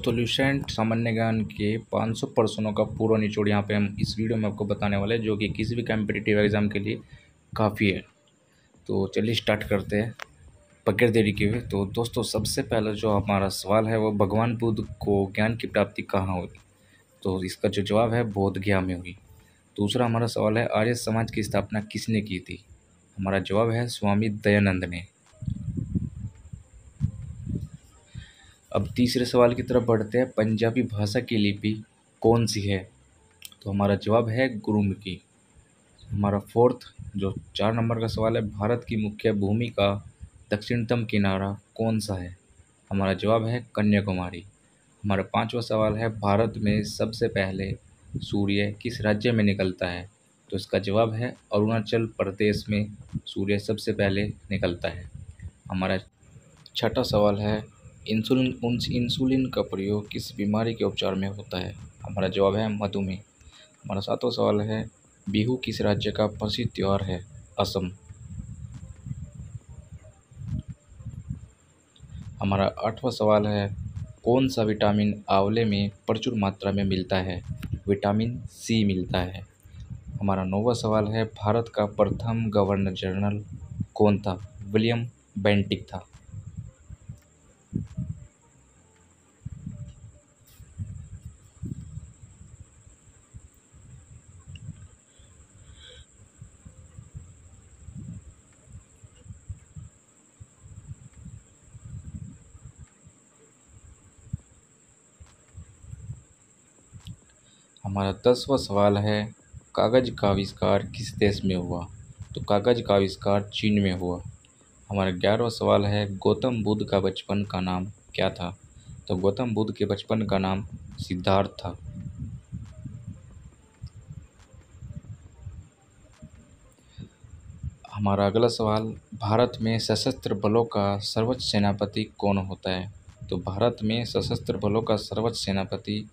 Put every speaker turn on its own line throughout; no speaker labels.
दोस्तों ल्यूसेंट सामान्य ज्ञान के 500 प्रश्नों का पूरा निचोड़ यहाँ पे हम इस वीडियो में आपको बताने वाले हैं, जो कि किसी भी कॉम्पिटिटिव एग्ज़ाम के लिए काफ़ी है। तो चलिए स्टार्ट करते हैं बगैर देरी के हुए। तो दोस्तों सबसे पहला जो हमारा सवाल है वो भगवान बुद्ध को ज्ञान की प्राप्ति कहाँ हुई? तो इसका जो जवाब है बोध गया में हुई। दूसरा हमारा सवाल है आर्य समाज की स्थापना किसने की थी? हमारा जवाब है स्वामी दयानंद ने। अब तीसरे सवाल की तरफ बढ़ते हैं। पंजाबी भाषा की लिपि कौन सी है? तो हमारा जवाब है गुरुमुखी। हमारा फोर्थ जो 4 नंबर का सवाल है, भारत की मुख्य भूमि का दक्षिणतम किनारा कौन सा है? हमारा जवाब है कन्याकुमारी। हमारा 5वां सवाल है, भारत में सबसे पहले सूर्य किस राज्य में निकलता है? तो इसका जवाब है अरुणाचल प्रदेश में सूर्य सबसे पहले निकलता है। हमारा 6वां सवाल है, इंसुलिन का प्रयोग किस बीमारी के उपचार में होता है? हमारा जवाब है मधुमेह। हमारा 7वां सवाल है, बिहू किस राज्य का प्रसिद्ध त्यौहार है? असम। हमारा 8वां सवाल है, कौन सा विटामिन आंवले में प्रचुर मात्रा में मिलता है? विटामिन सी मिलता है। हमारा 9वां सवाल है, भारत का प्रथम गवर्नर जनरल कौन था? विलियम बेंटिक था। हमारा 10वां सवाल है, कागज़ का आविष्कार किस देश में हुआ? तो कागज़ का आविष्कार चीन में हुआ। हमारा 11वां सवाल है, गौतम बुद्ध का बचपन का नाम क्या था? तो गौतम बुद्ध के बचपन का नाम सिद्धार्थ था। हमारा अगला सवाल, भारत में सशस्त्र बलों का सर्वोच्च सेनापति कौन होता है? तो भारत में सशस्त्र बलों का सर्वोच्च सेनापति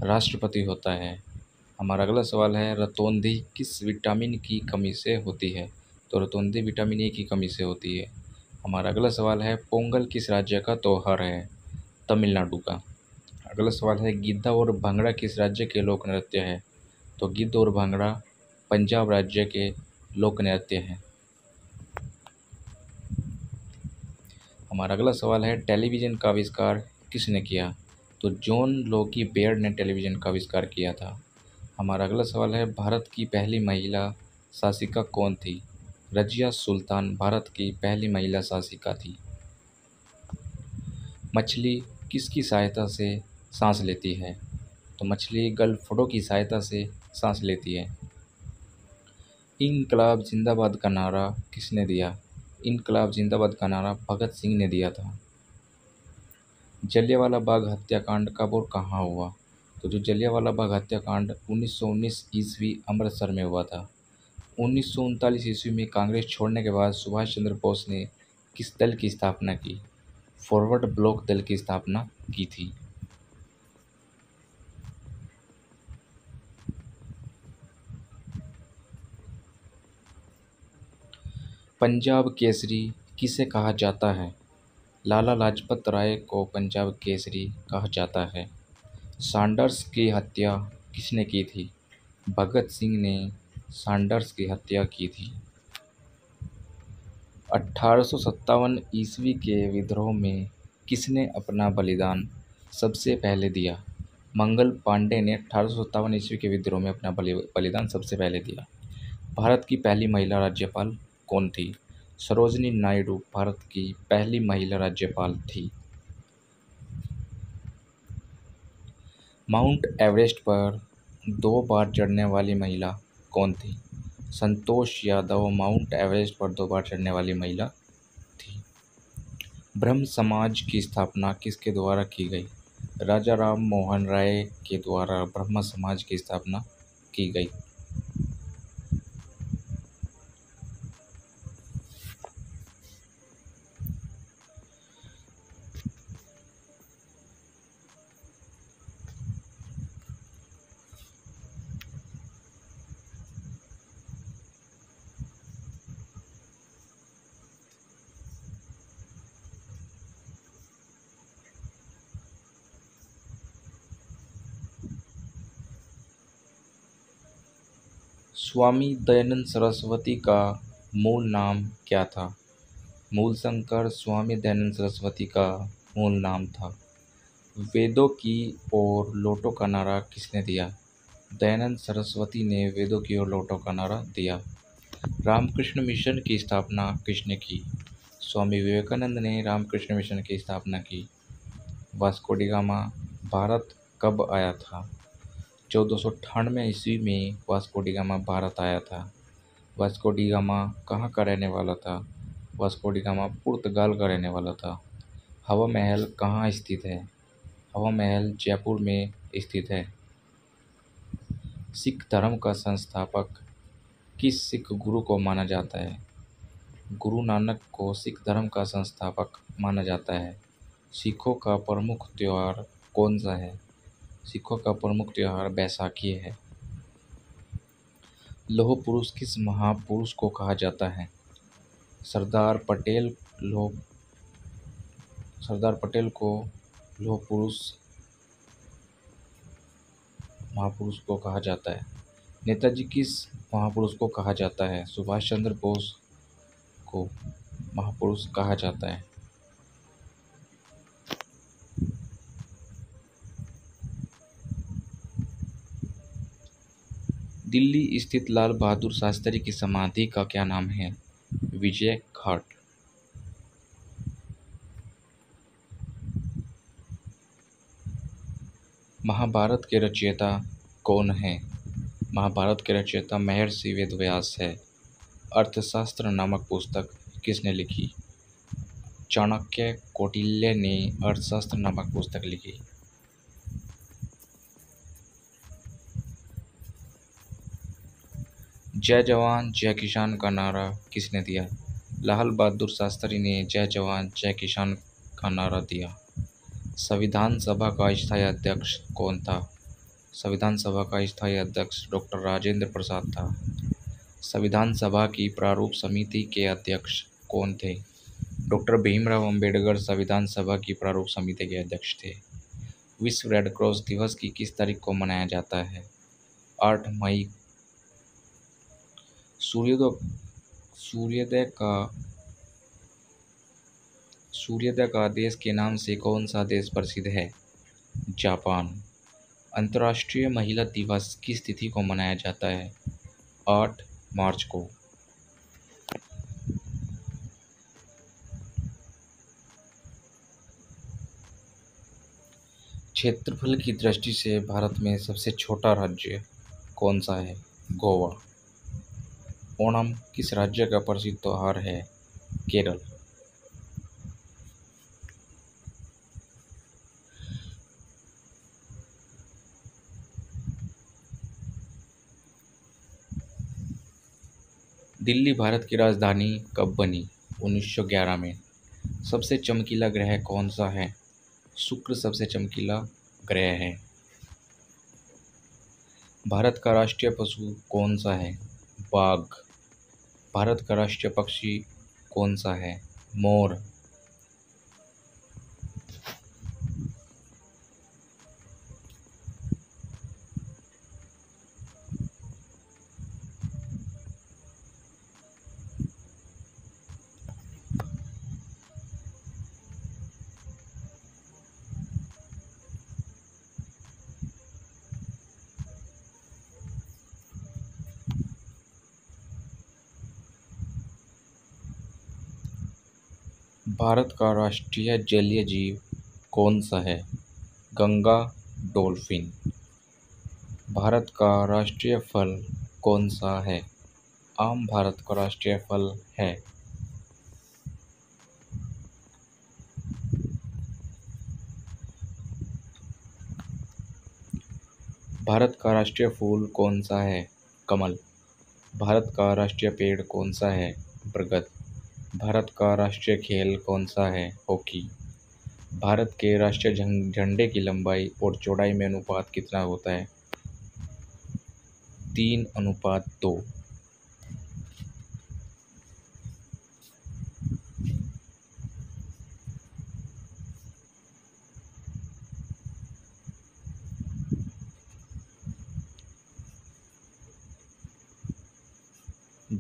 राष्ट्रपति होता है। हमारा अगला सवाल है, रतौंधी किस विटामिन की कमी से होती है? तो रतौंधी विटामिन ए की कमी से होती है। हमारा अगला सवाल है, पोंगल किस राज्य का त्योहार है? तमिलनाडु का। अगला सवाल है, गिद्धा और भांगड़ा किस राज्य के लोक नृत्य है? तो गिद्ध और भांगड़ा पंजाब राज्य के लोक नृत्य हैं। हमारा अगला सवाल है, टेलीविज़न का आविष्कार किसने किया? तो जॉन लोकी बेयर्ड ने टेलीविज़न का आविष्कार किया था। हमारा अगला सवाल है, भारत की पहली महिला शासिका कौन थी? रजिया सुल्तान भारत की पहली महिला शासिका थी। मछली किसकी सहायता से सांस लेती है? तो मछली गलफडों की सहायता से सांस लेती है। इनकलाब जिंदाबाद का नारा किसने दिया? इनकलाब जिंदाबाद का नारा भगत सिंह ने दिया था। जलियांवाला बाग हत्याकांड कब और कहाँ हुआ? तो जो जलियांवाला बाग हत्याकांड 1919 ईस्वी अमृतसर में हुआ था। 1939 ईस्वी में कांग्रेस छोड़ने के बाद सुभाष चंद्र बोस ने किस दल की स्थापना की? फॉरवर्ड ब्लॉक दल की स्थापना की थी। पंजाब केसरी किसे कहा जाता है? लाला लाजपत राय को पंजाब केसरी कहा जाता है। सैंडर्स की हत्या किसने की थी? भगत सिंह ने सैंडर्स की हत्या की थी। 1857 ईस्वी के विद्रोह में किसने अपना बलिदान सबसे पहले दिया? मंगल पांडे ने 1857 ईस्वी के विद्रोह में अपना बलिदान सबसे पहले दिया। भारत की पहली महिला राज्यपाल कौन थी? सरोजिनी नायडू भारत की पहली महिला राज्यपाल थी। माउंट एवरेस्ट पर 2 बार चढ़ने वाली महिला कौन थी? संतोष यादव माउंट एवरेस्ट पर 2 बार चढ़ने वाली महिला थी। ब्रह्म समाज की स्थापना किसके द्वारा की गई? राजा राम मोहन राय के द्वारा ब्रह्म समाज की स्थापना की गई। स्वामी दयानंद सरस्वती का मूल नाम क्या था? मूलशंकर स्वामी दयानंद सरस्वती का मूल नाम था। वेदों की ओर लौटो का नारा किसने दिया? दयानंद सरस्वती ने वेदों की ओर लौटो का नारा दिया। रामकृष्ण मिशन की स्थापना किसने की? स्वामी विवेकानंद ने रामकृष्ण मिशन की स्थापना की। वास्को डी गामा भारत कब आया था? 1498 ईस्वी में वास्को डी गामा भारत आया था। वास्को डी गामा कहाँ का रहने वाला था? वास्को डी गामा पुर्तगाल का रहने वाला था। हवा महल कहाँ स्थित है? हवा महल जयपुर में स्थित है। सिख धर्म का संस्थापक किस सिख गुरु को माना जाता है? गुरु नानक को सिख धर्म का संस्थापक माना जाता है। सिखों का प्रमुख त्योहार कौन सा है? सिखों का प्रमुख त्योहार बैसाखी है। लौह पुरुष किस महापुरुष को कहा जाता है? सरदार पटेल को लौह पुरुष महापुरुष को कहा जाता है। नेताजी किस महापुरुष को कहा जाता है? सुभाष चंद्र बोस को महापुरुष कहा जाता है। दिल्ली स्थित लाल बहादुर शास्त्री की समाधि का क्या नाम है? विजय घाट। महाभारत के रचयिता कौन है? महाभारत के रचयिता महर्षि वेदव्यास है। अर्थशास्त्र नामक पुस्तक किसने लिखी? चाणक्य कौटिल्य ने अर्थशास्त्र नामक पुस्तक लिखी। जय जवान जय किसान का नारा किसने दिया? लाल बहादुर शास्त्री ने जय जवान जय किसान का नारा दिया। संविधान सभा का स्थायी अध्यक्ष कौन था? संविधान सभा का स्थायी अध्यक्ष डॉक्टर राजेंद्र प्रसाद था। संविधान सभा की प्रारूप समिति के अध्यक्ष कौन थे? डॉक्टर भीमराव अंबेडकर संविधान सभा की प्रारूप समिति के अध्यक्ष थे। विश्व रेड क्रॉस दिवस की किस तारीख को मनाया जाता है? 8 मई। सूर्योदय का देश के नाम से कौन सा देश प्रसिद्ध है? जापान। अंतर्राष्ट्रीय महिला दिवस किस तिथि को मनाया जाता है? 8 मार्च को। क्षेत्रफल की दृष्टि से भारत में सबसे छोटा राज्य कौन सा है? गोवा। ओणम किस राज्य का प्रसिद्ध त्योहार है? केरल। दिल्ली भारत की राजधानी कब बनी? 1911 में। सबसे चमकीला ग्रह कौन सा है? शुक्र सबसे चमकीला ग्रह है। भारत का राष्ट्रीय पशु कौन सा है? बाघ। भारत का राष्ट्रीय पक्षी कौन सा है? मोर। भारत का राष्ट्रीय जलीय जीव कौन सा है? गंगा डॉल्फिन। भारत का राष्ट्रीय फल कौन सा है? आम भारत का राष्ट्रीय फल है। भारत का राष्ट्रीय फूल कौन सा है? कमल। भारत का राष्ट्रीय पेड़ कौन सा है? बरगद। भारत का राष्ट्रीय खेल कौन सा है? हॉकी। भारत के राष्ट्रीय झंडे की लंबाई और चौड़ाई में अनुपात कितना होता है? 3:2।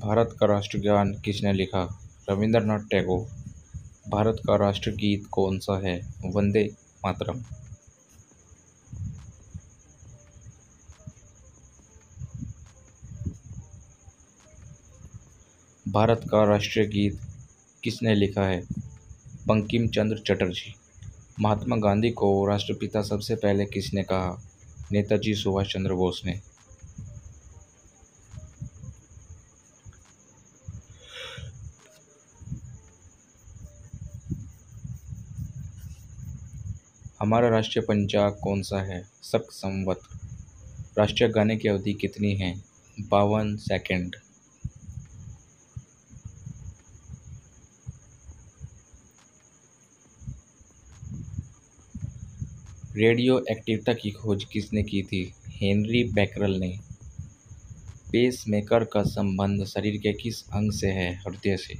भारत का राष्ट्रगान किसने लिखा? रविंद्रनाथ टैगोर। भारत का राष्ट्रगीत कौन सा है? वंदे मातरम। भारत का राष्ट्रीय गीत किसने लिखा है? बंकिम चंद्र चटर्जी। महात्मा गांधी को राष्ट्रपिता सबसे पहले किसने कहा? नेताजी सुभाष चंद्र बोस ने। हमारा राष्ट्रीय पंचांग कौन सा है? शक संवत। राष्ट्रीय गाने की अवधि कितनी है? 52 सेकंड। रेडियो एक्टिविटी की खोज किसने की थी? हेनरी बैकरल ने। पेसमेकर का संबंध शरीर के किस अंग से है? हृदय से।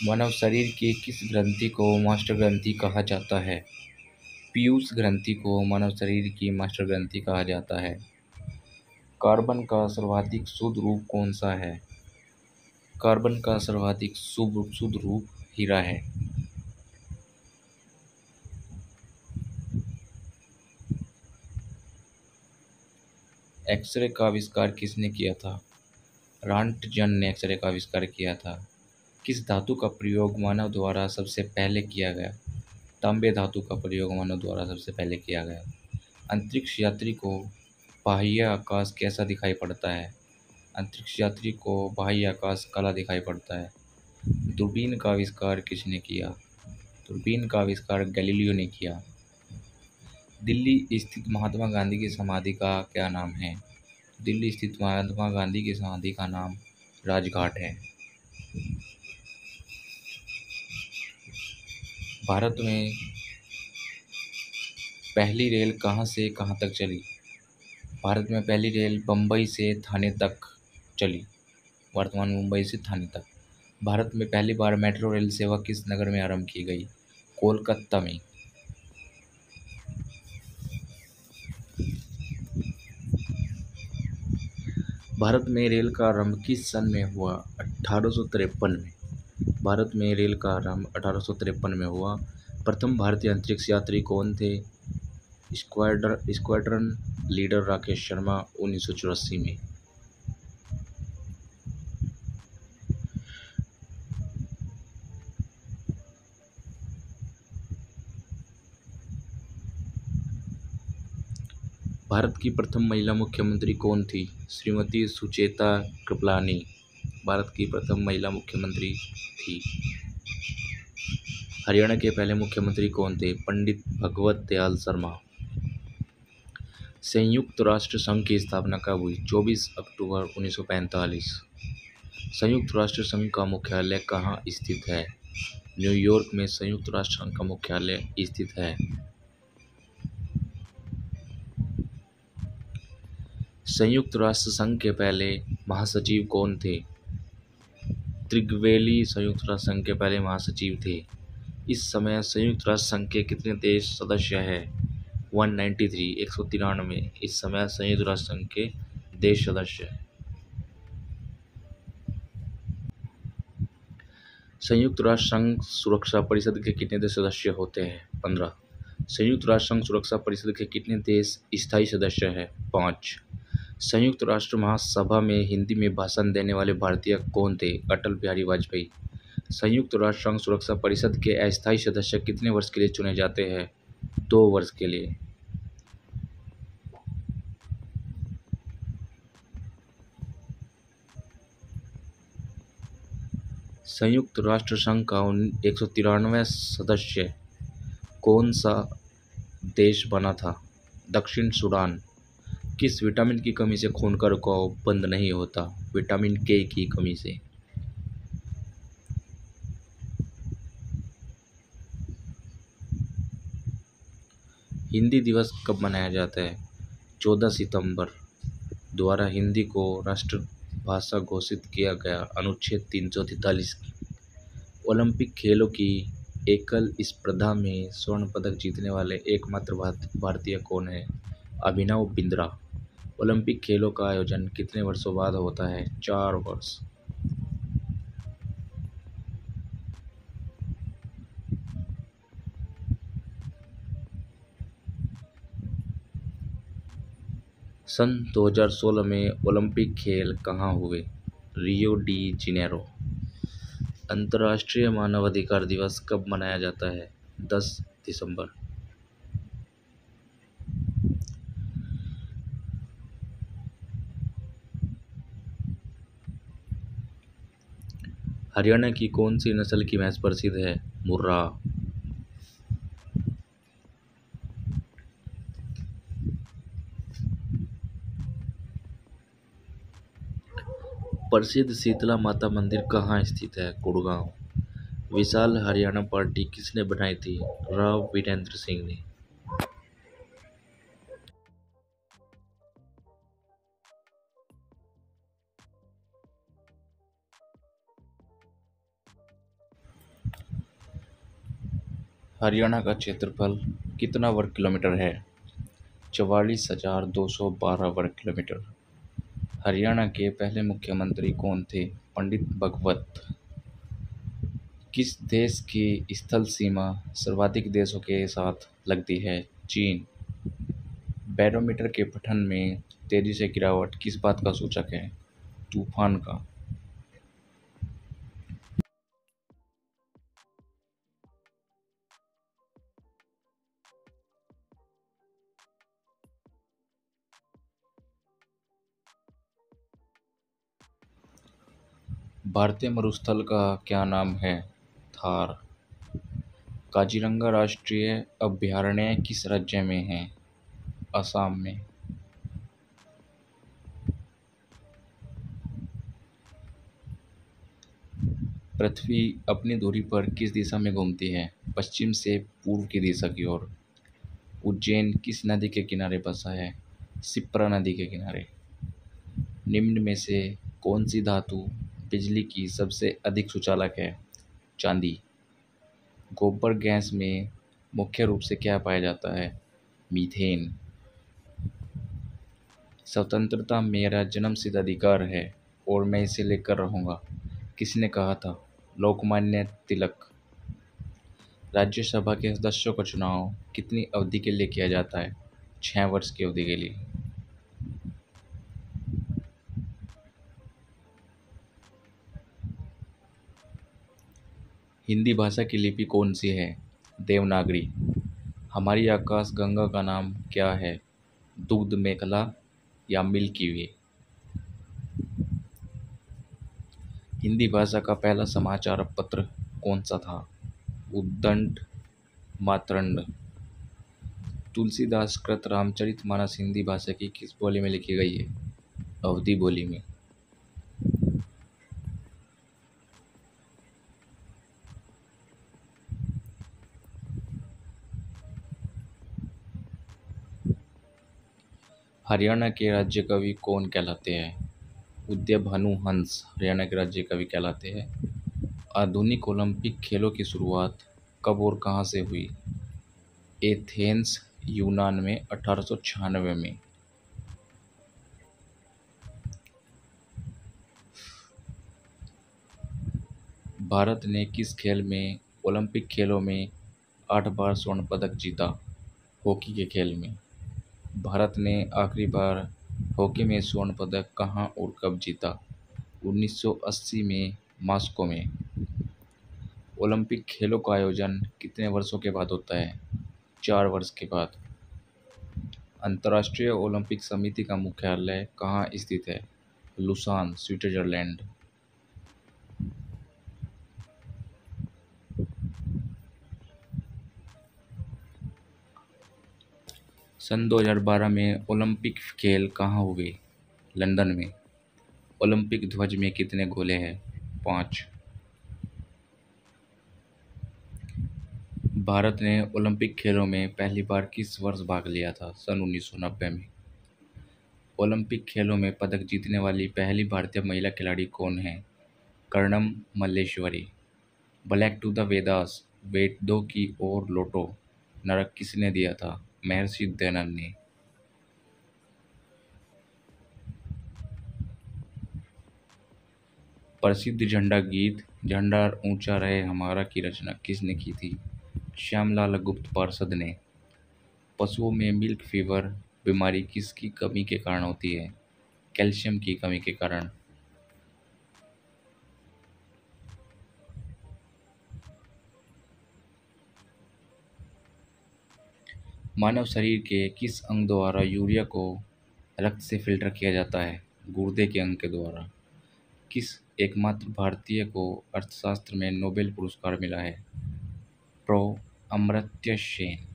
मानव शरीर की किस ग्रंथि को मास्टर ग्रंथि कहा जाता है? पीयूष ग्रंथि को मानव शरीर की मास्टर ग्रंथि कहा जाता है। कार्बन का सर्वाधिक शुद्ध रूप कौन सा है? कार्बन का सर्वाधिक शुद्ध रूप हीरा है। एक्सरे का आविष्कार किसने किया था? रॉन्टजन ने एक्सरे का आविष्कार किया था। किस धातु का प्रयोग मानव द्वारा सबसे पहले किया गया? तांबे धातु का प्रयोग मानव द्वारा सबसे पहले किया गया। अंतरिक्ष यात्री को बाह्य आकाश कैसा दिखाई पड़ता है? अंतरिक्ष यात्री को बाह्य आकाश काला दिखाई पड़ता है। दूरबीन का आविष्कार किसने किया? दूरबीन का आविष्कार गैलीलियो ने किया। दिल्ली स्थित महात्मा गांधी की समाधि का क्या नाम है? दिल्ली स्थित महात्मा गांधी की समाधि का नाम राजघाट है। भारत में पहली रेल कहाँ से कहाँ तक चली? भारत में पहली रेल बम्बई से थाने तक चली। वर्तमान मुंबई से थाने तक। भारत में पहली बार मेट्रो रेल सेवा किस नगर में आरंभ की गई? कोलकाता में। भारत में रेल का आरंभ किस सन में हुआ? 1853 में। भारत में रेल का आरंभ 1853 में हुआ। प्रथम भारतीय अंतरिक्ष यात्री कौन थे? स्क्वाड्रन लीडर राकेश शर्मा 1984 में। भारत की प्रथम महिला मुख्यमंत्री कौन थी? श्रीमती सुचेता कृपलानी भारत की प्रथम महिला मुख्यमंत्री थी। हरियाणा के पहले मुख्यमंत्री कौन थे? पंडित भगवत दयाल शर्मा। संयुक्त राष्ट्र संघ की स्थापना कब हुई? 24 अक्टूबर 1945। संयुक्त राष्ट्र संघ का मुख्यालय कहाँ स्थित है? न्यूयॉर्क में संयुक्त राष्ट्र संघ का मुख्यालय स्थित है। संयुक्त राष्ट्र संघ के पहले महासचिव कौन थे? त्रिगवेली संयुक्त राष्ट्र संघ के पहले महासचिव थे। इस समय संयुक्त राष्ट्र संघ के कितने देश सदस्य हैं? 193 193। इस समय संयुक्त राष्ट्र संघ के देश सदस्य हैं। संयुक्त राष्ट्र संघ सुरक्षा परिषद के कितने देश सदस्य होते हैं? 15। संयुक्त राष्ट्र संघ सुरक्षा परिषद के कितने देश स्थायी सदस्य हैं? 5। संयुक्त राष्ट्र महासभा में हिंदी में भाषण देने वाले भारतीय कौन थे? अटल बिहारी वाजपेयी। संयुक्त राष्ट्र संघ सुरक्षा परिषद के अस्थायी सदस्य कितने वर्ष के लिए चुने जाते हैं? 2 वर्ष के लिए। संयुक्त राष्ट्र संघ का 193वां सदस्य कौन सा देश बना था? दक्षिण सूडान। किस विटामिन की कमी से खून का रुकाव बंद नहीं होता? विटामिन के की कमी से। हिंदी दिवस कब मनाया जाता है? 14 सितंबर। द्वारा हिंदी को भाषा घोषित किया गया अनुच्छेद 343। ओलंपिक खेलों की एकल स्पर्धा में स्वर्ण पदक जीतने वाले एकमात्र भारतीय कौन है? अभिनव बिंद्रा। ओलंपिक खेलों का आयोजन कितने वर्षों बाद होता है? 4 वर्ष। सन 2016 में ओलंपिक खेल कहाँ हुए? Rio de Janeiro. अंतर्राष्ट्रीय मानवाधिकार दिवस कब मनाया जाता है? 10 दिसंबर। हरियाणा की कौन सी नस्ल की भैंस प्रसिद्ध है? मुर्रा। प्रसिद्ध शीतला माता मंदिर कहाँ स्थित है? गुड़गांव। विशाल हरियाणा पार्टी किसने बनाई थी? राव वीरेंद्र सिंह ने। हरियाणा का क्षेत्रफल कितना वर्ग किलोमीटर है? 44,212 वर्ग किलोमीटर। हरियाणा के पहले मुख्यमंत्री कौन थे? पंडित भगवत। किस देश की स्थल सीमा सर्वाधिक देशों के साथ लगती है? चीन। बैरोमीटर के पठन में तेजी से गिरावट किस बात का सूचक है? तूफान का। भारतीय मरुस्थल का क्या नाम है? थार। काजीरंगा राष्ट्रीय अभयारण्य किस राज्य में है? असम में। पृथ्वी अपनी धुरी पर किस दिशा में घूमती है? पश्चिम से पूर्व की दिशा की ओर। उज्जैन किस नदी के किनारे बसा है? शिप्रा नदी के किनारे। निम्न में से कौन सी धातु बिजली की सबसे अधिक सुचालक है? चांदी। गोबर गैस में मुख्य रूप से क्या पाया जाता है? मीथेन। स्वतंत्रता मेरा जन्मसिद्ध अधिकार है और मैं इसे लेकर रहूंगा, किसने कहा था? लोकमान्य तिलक। राज्यसभा के सदस्यों का चुनाव कितनी अवधि के लिए किया जाता है? 6 वर्ष की अवधि के लिए। हिंदी भाषा की लिपि कौन सी है? देवनागरी। हमारी आकाश गंगा का नाम क्या है? दुग्ध मेखला या मिल्की वे। हिंदी भाषा का पहला समाचार पत्र कौन सा था? उद्दंड मातरंड। तुलसीदास कृत रामचरितमानस हिंदी भाषा की किस बोली में लिखी गई है? अवधी बोली में। हरियाणा के राज्य कवि कौन कहलाते हैं? उदयभानु हंस हरियाणा के राज्य कवि कहलाते हैं। आधुनिक ओलंपिक खेलों की शुरुआत कब और कहाँ से हुई? एथेंस यूनान में 1896 में। भारत ने किस खेल में ओलंपिक खेलों में 8 बार स्वर्ण पदक जीता? हॉकी के खेल में। भारत ने आखिरी बार हॉकी में स्वर्ण पदक कहाँ और कब जीता? 1980 में मॉस्को में। ओलंपिक खेलों का आयोजन कितने वर्षों के बाद होता है? 4 वर्ष के बाद। अंतर्राष्ट्रीय ओलंपिक समिति का मुख्यालय कहाँ स्थित है? Lausanne Switzerland. सन 2012 में ओलंपिक खेल कहाँ हुए? लंदन में। ओलंपिक ध्वज में कितने गोले हैं? 5। भारत ने ओलंपिक खेलों में पहली बार किस वर्ष भाग लिया था? सन 1990 में। ओलंपिक खेलों में पदक जीतने वाली पहली भारतीय महिला खिलाड़ी कौन है? Karnam Malleswari. Back to the Vedas, वेदों की ओर लौटो, नरक किसने दिया था? महर्षि दयानंद ने। प्रसिद्ध झंडा गीत झंडा ऊंचा रहे हमारा की रचना किसने की थी? श्यामलाल गुप्त पार्षद ने। पशुओं में मिल्क फीवर बीमारी किसकी कमी के कारण होती है? कैल्शियम की कमी के कारण। मानव शरीर के किस अंग द्वारा यूरिया को रक्त से फिल्टर किया जाता है? गुर्दे के अंग के द्वारा। किस एकमात्र भारतीय को अर्थशास्त्र में नोबेल पुरस्कार मिला है? प्रो अमर्त्य सेन।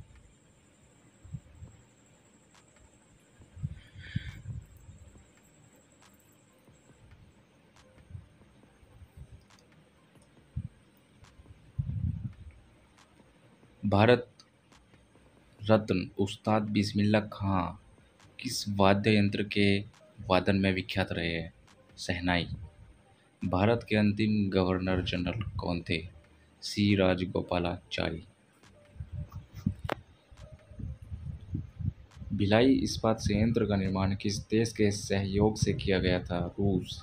भारत रत्न उस्ताद बिस्मिल्लाह खां किस वाद्य यंत्र के वादन में विख्यात रहे हैं? शहनाई। भारत के अंतिम गवर्नर जनरल कौन थे? सी राजगोपालाचारी। भिलाई इस्पात संयंत्र का निर्माण किस देश के सहयोग से किया गया था? रूस।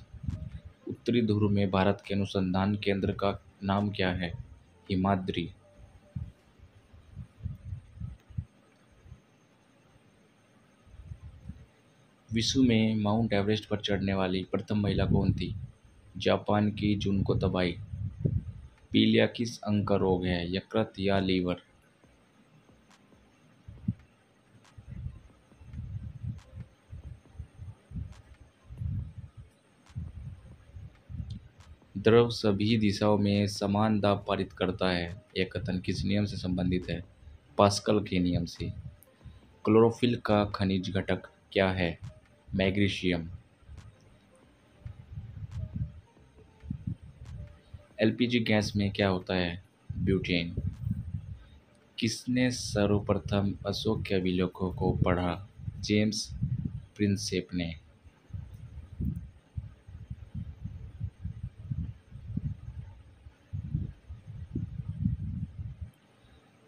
उत्तरी ध्रुव में भारत के अनुसंधान केंद्र का नाम क्या है? हिमाद्री। विश्व में माउंट एवरेस्ट पर चढ़ने वाली प्रथम महिला कौन थी? जापान की जुनको तबाई। पीलिया किस अंग का रोग है? यकृत या लीवर? द्रव सभी दिशाओं में समान दाब पारित करता है, यह कथन किस नियम से संबंधित है? पास्कल के नियम से। क्लोरोफिल का खनिज घटक क्या है? मैग्नीशियम। एलपीजी गैस में क्या होता है? ब्यूटेन। किसने सर्वप्रथम अशोक के अभिलेखों को पढ़ा? जेम्स प्रिंसेप ने।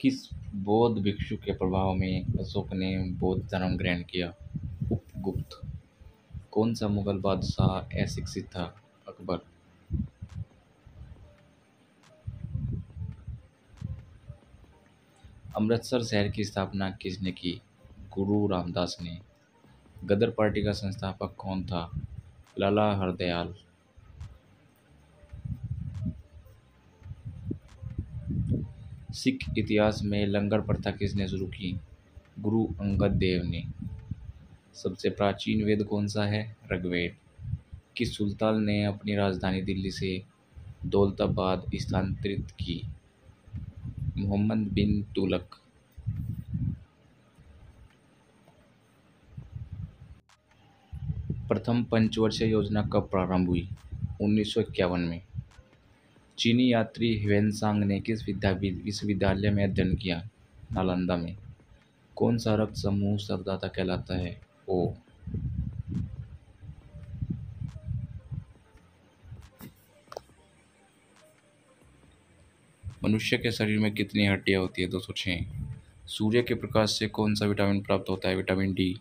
किस बौद्ध भिक्षु के प्रभाव में अशोक ने बौद्ध धर्म ग्रहण किया? उपगुप्त। कौन सा मुगल बादशाह अशिक्षित था? अकबर। अमृतसर शहर की स्थापना किसने की? गुरु रामदास ने। गदर पार्टी का संस्थापक कौन था? लाला हरदयाल। सिख इतिहास में लंगर प्रथा किसने शुरू की? गुरु अंगद देव ने। सबसे प्राचीन वेद कौन सा है? ऋग्वेद। किस सुल्तान ने अपनी राजधानी दिल्ली से दौलताबाद स्थानांतरित की? मोहम्मद बिन तुगलक। प्रथम पंचवर्षीय योजना कब प्रारंभ हुई? 1951 में। चीनी यात्री ह्वेनसांग ने किस विश्वविद्यालय में अध्ययन किया? नालंदा में। कौन सा रक्त समूह सर्वदाता कहलाता है? ओ। मनुष्य के शरीर में कितनी हड्डियां होती है? 206। सूर्य के प्रकाश से कौन सा विटामिन प्राप्त होता है? Vitamin D.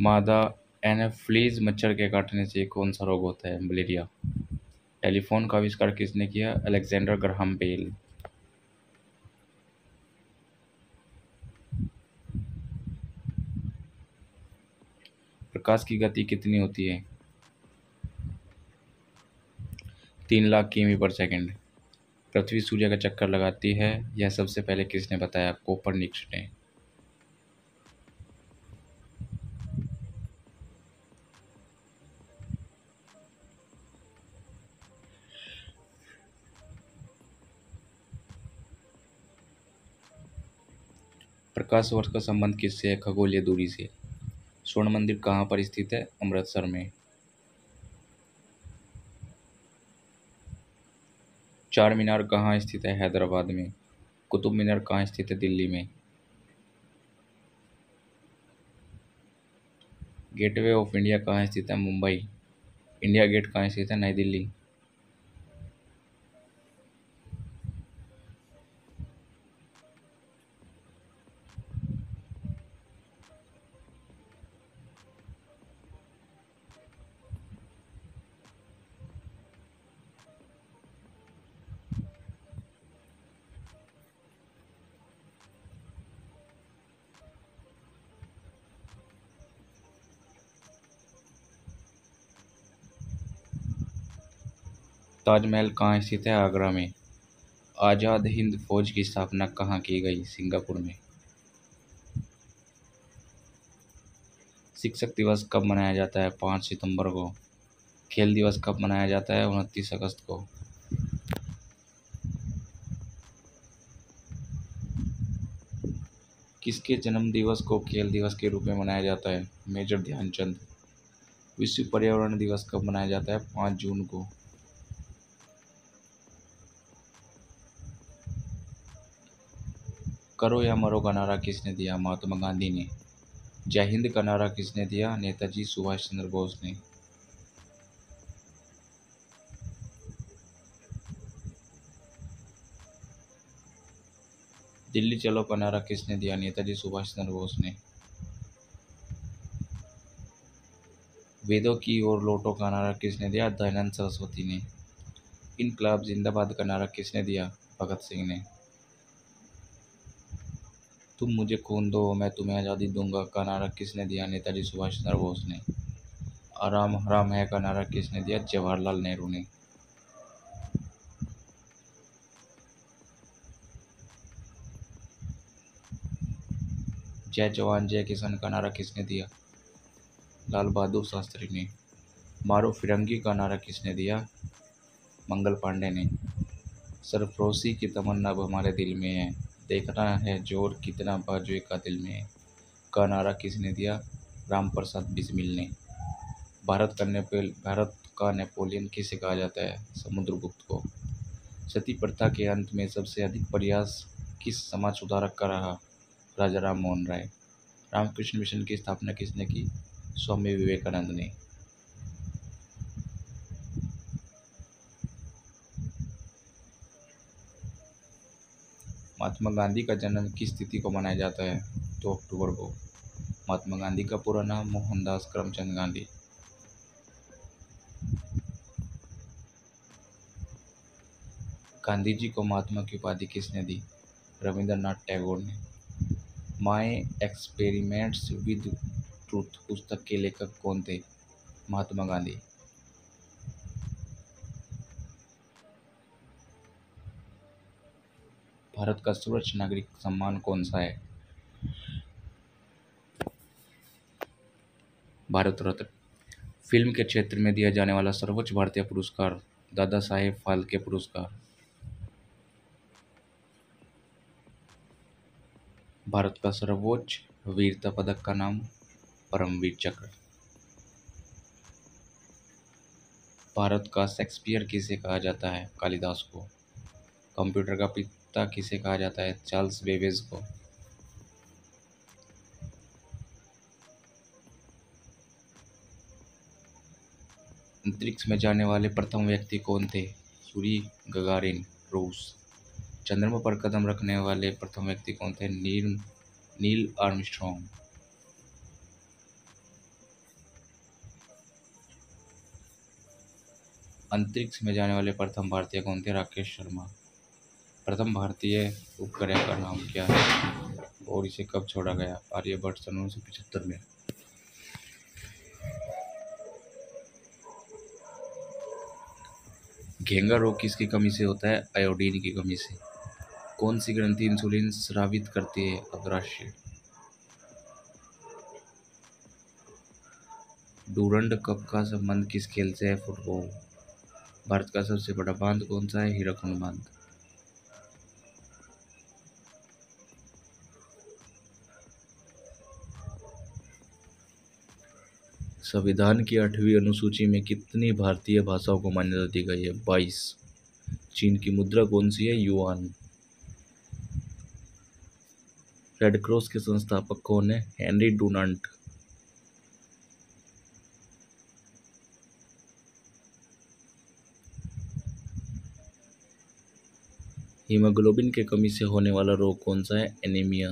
मादा एनाफिलीज मच्छर के काटने से कौन सा रोग होता है? मलेरिया। टेलीफोन का आविष्कार किसने किया? Alexander Graham bell. प्रकाश की गति कितनी होती है? 3 लाख किमी पर सेकंड। पृथ्वी सूर्य का चक्कर लगाती है, यह सबसे पहले किसने बताया? कोपरनिकस ने। प्रकाश वर्ष का संबंध किससे है? खगोलीय दूरी से। स्वर्ण मंदिर कहाँ पर स्थित है? अमृतसर में। चार मीनार कहाँ स्थित है हैदराबाद में? कुतुब मीनार कहाँ स्थित है दिल्ली में? गेटवे ऑफ इंडिया कहाँ स्थित है मुंबई? इंडिया गेट कहाँ स्थित है नई दिल्ली? ताजमहल कहाँ स्थित है आगरा में? आज़ाद हिंद फौज की स्थापना कहाँ की गई? सिंगापुर में। शिक्षक दिवस कब मनाया जाता है? 5 सितंबर को। खेल दिवस कब मनाया जाता है? 29 अगस्त को। किसके जन्म दिवस को खेल दिवस के रूप में मनाया जाता है? मेजर ध्यानचंद। विश्व पर्यावरण दिवस कब मनाया जाता है? 5 जून को। करो या मरो का नारा किसने दिया? महात्मा गांधी ने। जय हिंद का नारा किसने दिया? नेताजी सुभाष चंद्र बोस ने। दिल्ली चलो का नारा किसने दिया? नेताजी सुभाष चंद्र बोस ने। वेदों की ओर लौटो का नारा किसने दिया? दयानंद सरस्वती ने। इनकलाब जिंदाबाद का नारा किसने दिया? भगत सिंह ने। तुम मुझे खून दो मैं तुम्हें आज़ादी दूंगा का नारा किसने दिया? नेताजी सुभाष चंद्र बोस ने। आराम हराम है का नारा किसने दिया? जवाहरलाल नेहरू ने। जय जवान जय किसान का नारा किसने दिया? लाल बहादुर शास्त्री ने। मारो फिरंगी का नारा किसने दिया? मंगल पांडे ने। सरफरोशी की तमन्ना अब हमारे दिल में है, देखना है जोर कितना बाजुए का दिल में है का नारा किसने दिया? राम प्रसाद बिस्मिल ने। भारत का नेपोलियन किसे कहा जाता है? समुद्रगुप्त को। सती प्रथा के अंत में सबसे अधिक प्रयास किस समाज सुधारक का रहा? राजा राम मोहन राय। रामकृष्ण मिशन की स्थापना किसने की? स्वामी विवेकानंद ने। महात्मा गांधी का जन्म किस तिथि को मनाया जाता है? 2 अक्टूबर को। महात्मा गांधी का पूरा नाम मोहनदास करमचंद गांधी। गांधी जी को महात्मा की उपाधि किसने दी? रविंद्रनाथ टैगोर ने। माय एक्सपेरिमेंट्स विद ट्रूथ पुस्तक के लेखक कौन थे? महात्मा गांधी। भारत का सर्वोच्च नागरिक सम्मान कौन सा है? भारत रत्न। फिल्म के क्षेत्र में दिया जाने वाला सर्वोच्च भारतीय पुरस्कार? दादा साहेब फाल्के पुरस्कार। भारत का सर्वोच्च वीरता पदक का नाम? परमवीर चक्र। भारत का शेक्सपियर किसे कहा जाता है? कालिदास को। कंप्यूटर का पिता किसे कहा जाता है? चार्ल्स बेबेज को। अंतरिक्ष में जाने वाले प्रथम व्यक्ति कौन थे? यूरी गगारिन, रूस। चंद्रमा पर कदम रखने वाले प्रथम व्यक्ति कौन थे? Neil Armstrong. अंतरिक्ष में जाने वाले प्रथम भारतीय कौन थे? राकेश शर्मा। प्रथम भारतीय उपग्रह का नाम क्या है और इसे कब छोड़ा गया? आर्यभट्ट सन 1975 में। घेंगा रोग किसकी कमी से होता है? आयोडीन की कमी से। कौन सी ग्रंथि इंसुलिन स्रावित करती है? अग्राशय। डूरंड कप का संबंध किस खेल से है? फुटबॉल। भारत का सबसे बड़ा बांध कौन सा है? हीराकुंड बांध। संविधान की 8वीं अनुसूची में कितनी भारतीय भाषाओं को मान्यता दी गई है? 22। चीन की मुद्रा कौन सी है? युआन। रेड क्रॉस के संस्थापक कौन है? Henry Dunant. हीमोग्लोबिन की कमी से होने वाला रोग कौन सा है? एनीमिया।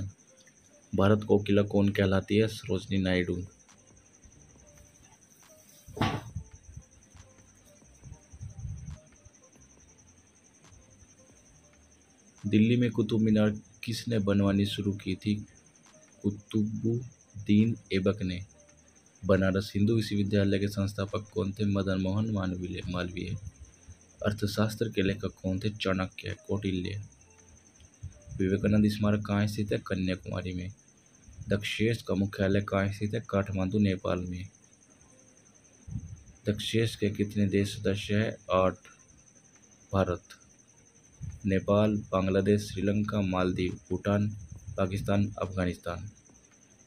भारत कोकिला कौन कहलाती है? सरोजिनी नायडू। दिल्ली में कुतुब मीनार किसने बनवानी शुरू की थी? कुतुबुद्दीन ऐबक ने। बनारस हिंदू विश्वविद्यालय के संस्थापक कौन थे? मदन मोहन मालवीय। अर्थशास्त्र के लेखक कौन थे? चाणक्य, कौटिल्य। विवेकानंद स्मारक कहाँ स्थित है? कन्याकुमारी में। दक्षेस का मुख्यालय कहाँ स्थित है? काठमांडू, नेपाल में। दक्षेस के कितने देश सदस्य हैं? 8। भारत, नेपाल, बांग्लादेश, श्रीलंका, मालदीव, भूटान, पाकिस्तान, अफगानिस्तान।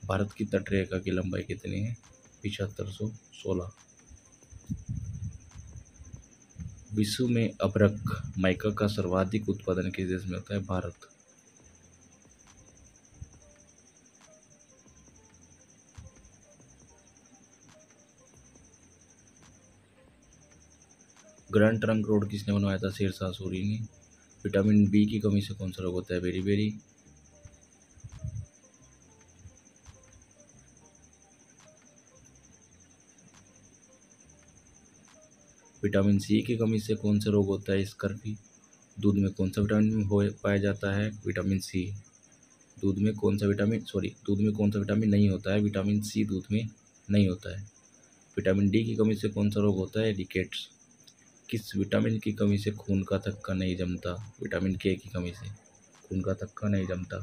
भारत की तटरेखा की लंबाई कितनी है? 7516। विश्व में अभ्रक माइका का सर्वाधिक उत्पादन किस देश में होता है? भारत। ग्रैंड ट्रंक रोड किसने बनवाया था? शेरशाह सूरी ने। विटामिन बी की कमी से कौन सा रोग होता है? बेरी। विटामिन सी की कमी से कौन सा रोग होता है? स्कर्वी। दूध में कौन सा विटामिन पाया जाता है? Vitamin C. दूध में कौन सा विटामिन नहीं होता है? विटामिन सी दूध में नहीं होता है। विटामिन डी की कमी से कौन सा रोग होता है? रिकेट्स। किस विटामिन की कमी से खून का थक्का नहीं जमता? विटामिन के की कमी से खून का थक्का नहीं जमता।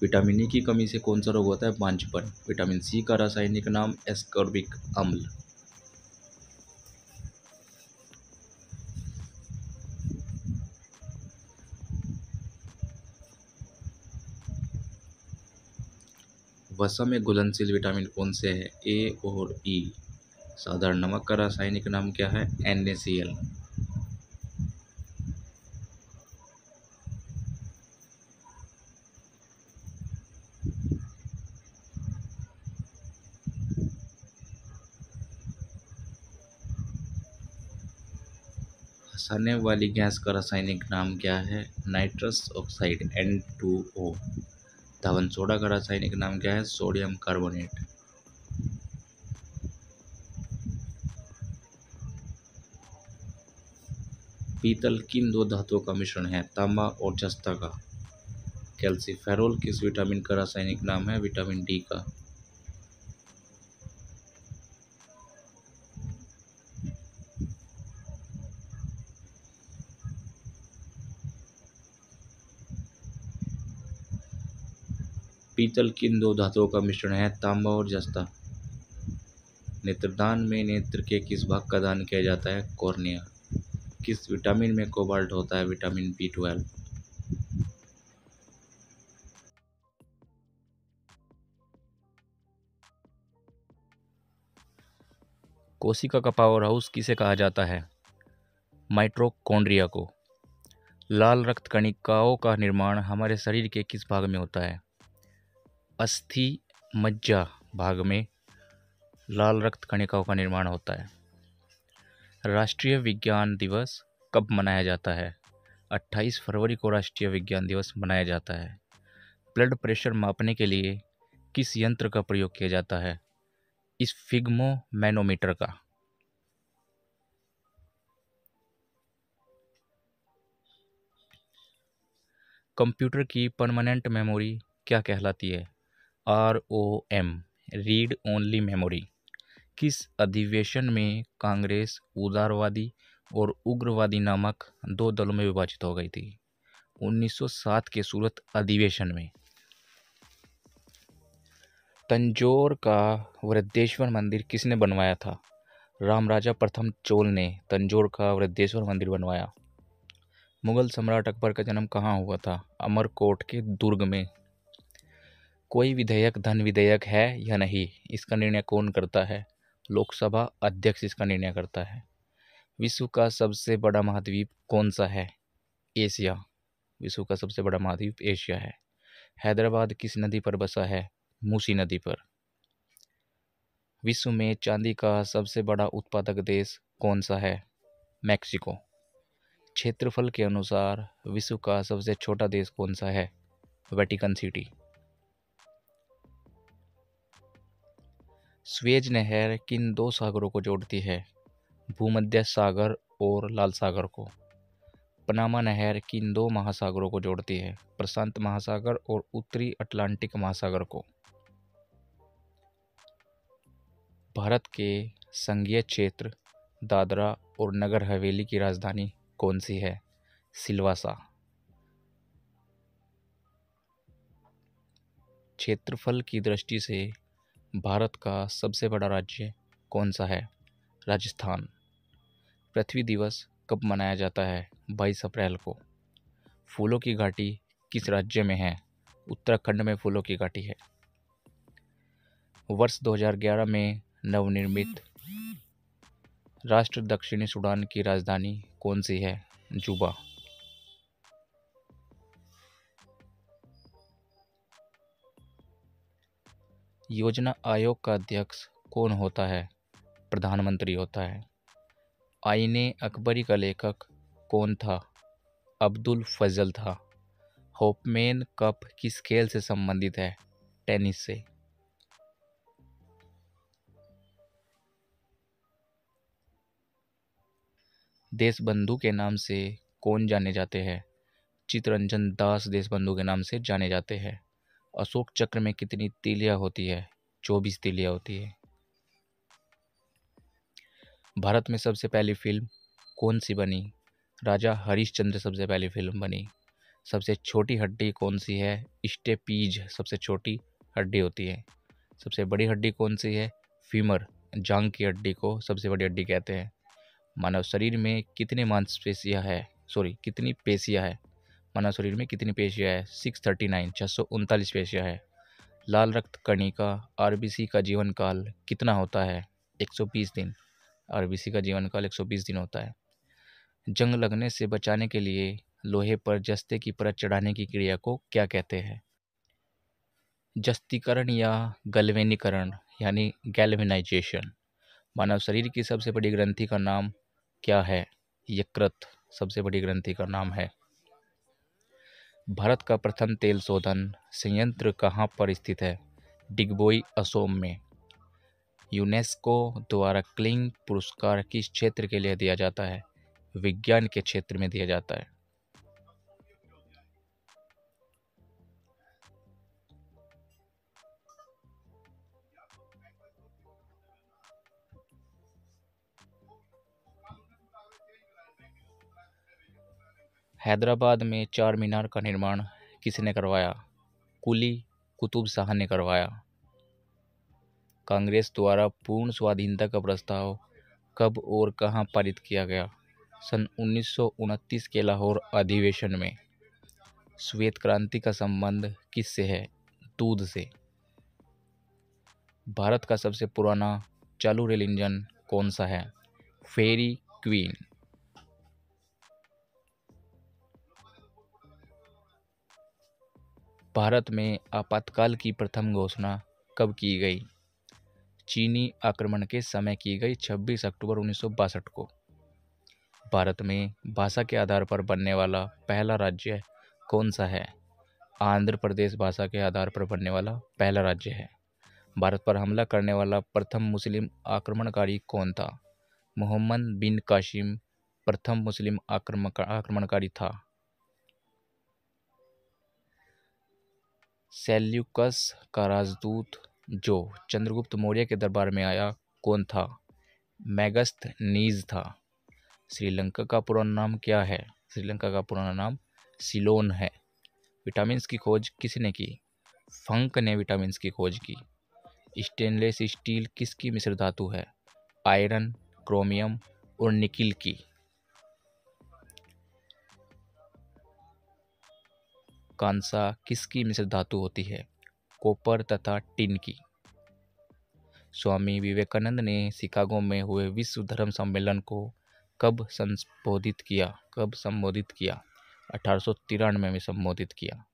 विटामिन ई की कमी से कौन सा रोग होता है? बांझपन। विटामिन सी का रासायनिक नाम एस्कॉर्बिक अम्ल। वसा में घुलनशील विटामिन कौन से हैं? ए और ई। साधारण नमक का रासायनिक नाम क्या है? NaCl। हंसाने वाली गैस का रासायनिक नाम क्या है? Nitrous oxide, N2O। धावन सोडा का रासायनिक नाम क्या है? Sodium carbonate. पीतल किन दो धातुओं का मिश्रण है? तांबा और जस्ता का। कैल्सीफेरोल किस विटामिन का रासायनिक नाम है? विटामिन डी का। पीतल किन दो धातुओं का मिश्रण है? तांबा और जस्ता। नेत्रदान में नेत्र के किस भाग का दान किया जाता है? कॉर्निया। किस विटामिन में कोबाल्ट होता है? Vitamin B12। कोशिका का पावर हाउस किसे कहा जाता है? माइटोकॉन्ड्रिया को। लाल रक्त कणिकाओं का निर्माण हमारे शरीर के किस भाग में होता है? अस्थि मज्जा भाग में लाल रक्त कणिकाओं का निर्माण होता है। राष्ट्रीय विज्ञान दिवस कब मनाया जाता है? 28 फरवरी को राष्ट्रीय विज्ञान दिवस मनाया जाता है। ब्लड प्रेशर मापने के लिए किस यंत्र का प्रयोग किया जाता है? स्फिग्मोमैनोमीटर का। कंप्यूटर की परमानेंट मेमोरी क्या कहलाती है? ROM, read only memory. किस अधिवेशन में कांग्रेस उदारवादी और उग्रवादी नामक दो दलों में विभाजित हो गई थी? 1907 के सूरत अधिवेशन में। तंजौर का वृद्धेश्वर मंदिर किसने बनवाया था? रामराजा प्रथम चोल ने तंजौर का वृद्धेश्वर मंदिर बनवाया। मुगल सम्राट अकबर का जन्म कहाँ हुआ था? अमरकोट के दुर्ग में। कोई विधेयक धन विधेयक है या नहीं, इसका निर्णय कौन करता है? लोकसभा अध्यक्ष इसका निर्णय करता है। विश्व का सबसे बड़ा महाद्वीप कौन सा है? एशिया। विश्व का सबसे बड़ा महाद्वीप एशिया है। हैदराबाद किस नदी पर बसा है? मूसी नदी पर। विश्व में चांदी का सबसे बड़ा उत्पादक देश कौन सा है? मैक्सिको। क्षेत्रफल के अनुसार विश्व का सबसे छोटा देश कौन सा है? Vatican city. स्वेज नहर किन दो सागरों को जोड़ती है? भूमध्य सागर और लाल सागर को। पनामा नहर किन दो महासागरों को जोड़ती है? प्रशांत महासागर और उत्तरी अटलांटिक महासागर को। भारत के संघीय क्षेत्र दादरा और नगर हवेली की राजधानी कौन सी है? सिलवासा। क्षेत्रफल की दृष्टि से भारत का सबसे बड़ा राज्य कौन सा है? राजस्थान। पृथ्वी दिवस कब मनाया जाता है? 22 अप्रैल को। फूलों की घाटी किस राज्य में है? उत्तराखंड में फूलों की घाटी है। वर्ष 2011 में नवनिर्मित राष्ट्र दक्षिणी सूडान की राजधानी कौन सी है? जुबा। योजना आयोग का अध्यक्ष कौन होता है? प्रधानमंत्री होता है। आईने अकबरी का लेखक कौन था? अब्दुल फजल था। होपमैन कप किस खेल से संबंधित है? टेनिस से। देशबंधु के नाम से कौन जाने जाते हैं? चित्तरंजन दास देशबंधु के नाम से जाने जाते हैं। अशोक चक्र में कितनी तीलियां होती है? 24 तीलियां होती है। भारत में सबसे पहली फिल्म कौन सी बनी? राजा हरिश्चंद्र सबसे पहली फिल्म बनी। सबसे छोटी हड्डी कौन सी है? स्टेपीज सबसे छोटी हड्डी होती है। सबसे बड़ी हड्डी कौन सी है? फीमर, जांग की हड्डी को सबसे बड़ी हड्डी कहते हैं। मानव शरीर में कितनी मांसपेशियां है? कितनी पेशियां है? मानव शरीर में कितनी पेशियां है? 639, 639 पेशियां है। लाल रक्त कणिका आरबीसी का जीवन काल कितना होता है? 120 दिन। आरबीसी का जीवन काल 120 दिन होता है। जंग लगने से बचाने के लिए लोहे पर जस्ते की परत चढ़ाने की क्रिया को क्या कहते हैं? जस्तीकरण या गैल्वेनीकरण यानी गैल्वेनाइजेशन। मानव शरीर की सबसे बड़ी ग्रंथि का नाम क्या है? यकृत सबसे बड़ी ग्रंथि का नाम है। भारत का प्रथम तेल शोधन संयंत्र कहाँ पर स्थित है? डिगबोई, असोम में। यूनेस्को द्वारा क्लिंग पुरस्कार किस क्षेत्र के लिए दिया जाता है? विज्ञान के क्षेत्र में दिया जाता है। हैदराबाद में चार मीनार का निर्माण किसने करवाया? कुली कुतुब शाह ने करवाया। कांग्रेस द्वारा पूर्ण स्वाधीनता का प्रस्ताव कब और कहां पारित किया गया? सन 1929 के लाहौर अधिवेशन में। श्वेत क्रांति का संबंध किससे है? दूध से। भारत का सबसे पुराना चालू रेल इंजन कौन सा है? फेरी क्वीन। भारत में आपातकाल की प्रथम घोषणा कब की गई? चीनी आक्रमण के समय की गई 26 अक्टूबर 1962 को। भारत में भाषा के आधार पर बनने वाला पहला राज्य कौन सा है? आंध्र प्रदेश भाषा के आधार पर बनने वाला पहला राज्य है। भारत पर हमला करने वाला प्रथम मुस्लिम आक्रमणकारी कौन था? मोहम्मद बिन कासिम प्रथम मुस्लिम आक्रमणकारी था। सेल्यूकस का राजदूत जो चंद्रगुप्त मौर्य के दरबार में आया कौन था? मैगस्थनीज था। श्रीलंका का पुराना नाम क्या है? श्रीलंका का पुराना नाम सिलोन है। विटामिन्स की खोज किसने की? फंक ने विटामिन्स की खोज की। स्टेनलेस स्टील किसकी मिश्र धातु है? आयरन, क्रोमियम और निकिल की। कांसा किसकी मिश्र धातु होती है? कॉपर तथा टिन की। स्वामी विवेकानंद ने शिकागो में हुए विश्व धर्म सम्मेलन को कब संबोधित किया? 1893 में संबोधित किया।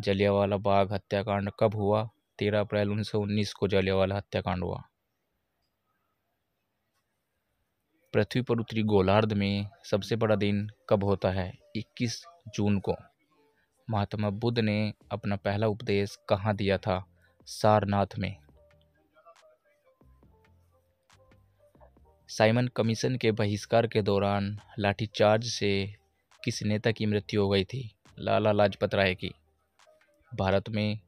जलियांवाला बाग हत्याकांड कब हुआ? 13 अप्रैल 1919 को जलियांवाला हत्याकांड हुआ। पृथ्वी पर उत्तरी गोलार्ध में सबसे बड़ा दिन कब होता है? 21 जून को। महात्मा बुद्ध ने अपना पहला उपदेश कहाँ दिया था? सारनाथ में। साइमन कमीशन के बहिष्कार के दौरान लाठीचार्ज से किस नेता की मृत्यु हो गई थी? लाला लाजपत राय की। भारत में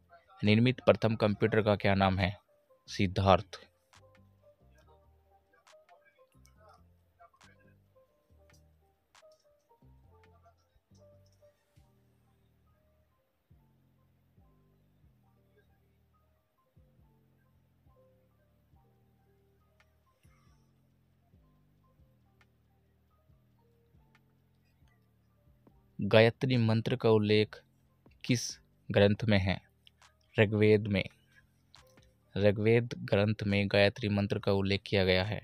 निर्मित प्रथम कंप्यूटर का क्या नाम है? सिद्धार्थ। गायत्री मंत्र का उल्लेख किस ग्रंथ में है? ऋग्वेद में। ऋग्वेद ग्रंथ में गायत्री मंत्र का उल्लेख किया गया है।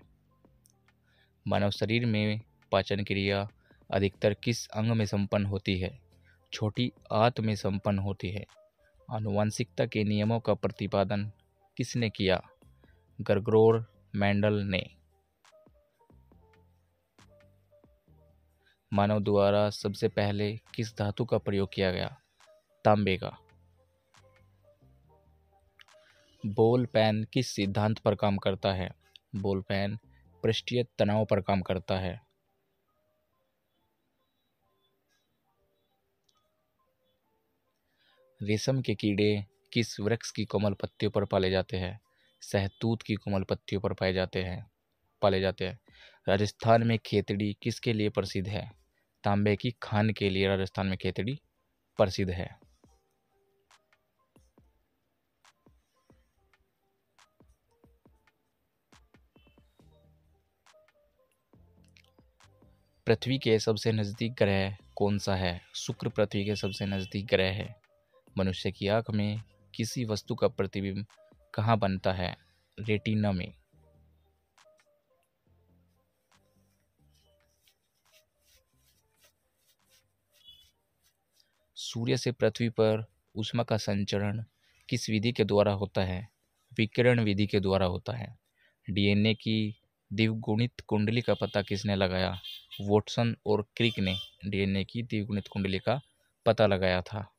मानव शरीर में पाचन क्रिया अधिकतर किस अंग में संपन्न होती है? छोटी आंत में संपन्न होती है। आनुवंशिकता के नियमों का प्रतिपादन किसने किया? ग्रेगोर मेंडल ने। मानव द्वारा सबसे पहले किस धातु का प्रयोग किया गया? तांबे का। बॉल पेन किस सिद्धांत पर काम करता है? बॉल पेन पृष्ठीय तनाव पर काम करता है। रेशम के कीड़े किस वृक्ष की कोमल पत्तियों पर पाले जाते हैं? सहतूत की कोमल पत्तियों पर पाले जाते हैं। राजस्थान में खेतड़ी किसके लिए प्रसिद्ध है? तांबे की खान के लिए राजस्थान में खेतड़ी प्रसिद्ध है। पृथ्वी के सबसे नज़दीक ग्रह कौन सा है? शुक्र पृथ्वी के सबसे नज़दीक ग्रह है। मनुष्य की आंख में किसी वस्तु का प्रतिबिंब कहाँ बनता है? रेटिना में। सूर्य से पृथ्वी पर ऊष्मा का संचरण किस विधि के द्वारा होता है? विकिरण विधि के द्वारा होता है। डीएनए की द्विगुणित कुंडली का पता किसने लगाया? वॉटसन और क्रिक ने डीएनए की द्विगुणित कुंडली का पता लगाया था।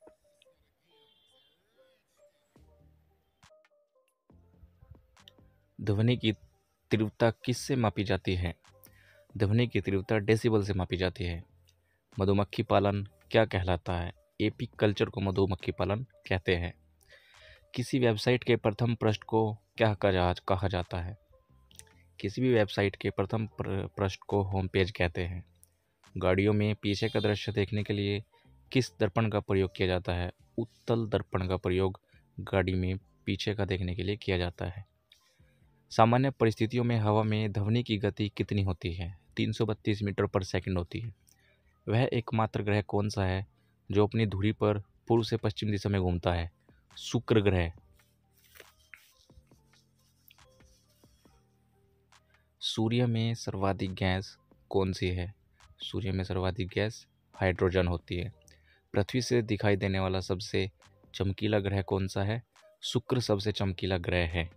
ध्वनि की तीव्रता किससे मापी जाती है? ध्वनि की तीव्रता डेसिबल से मापी जाती है। मधुमक्खी पालन क्या कहलाता है? एपी कल्चर को मधुमक्खी पालन कहते हैं। किसी वेबसाइट के प्रथम पृष्ठ को क्या कहा जाता है? किसी भी वेबसाइट के प्रथम पृष्ठ को होम पेज कहते हैं। गाड़ियों में पीछे का दृश्य देखने के लिए किस दर्पण का प्रयोग किया जाता है? उत्तल दर्पण का प्रयोग गाड़ी में पीछे का देखने के लिए किया जाता है। सामान्य परिस्थितियों में हवा में ध्वनि की गति कितनी होती है? 332 मीटर पर सेकंड होती है। वह एकमात्र ग्रह कौन सा है जो अपनी धुरी पर पूर्व से पश्चिम दिशा में घूमता है? शुक्र ग्रह। सूर्य में सर्वाधिक गैस कौन सी है? सूर्य में सर्वाधिक गैस हाइड्रोजन होती है। पृथ्वी से दिखाई देने वाला सबसे चमकीला ग्रह कौन सा है? शुक्र सबसे चमकीला ग्रह है।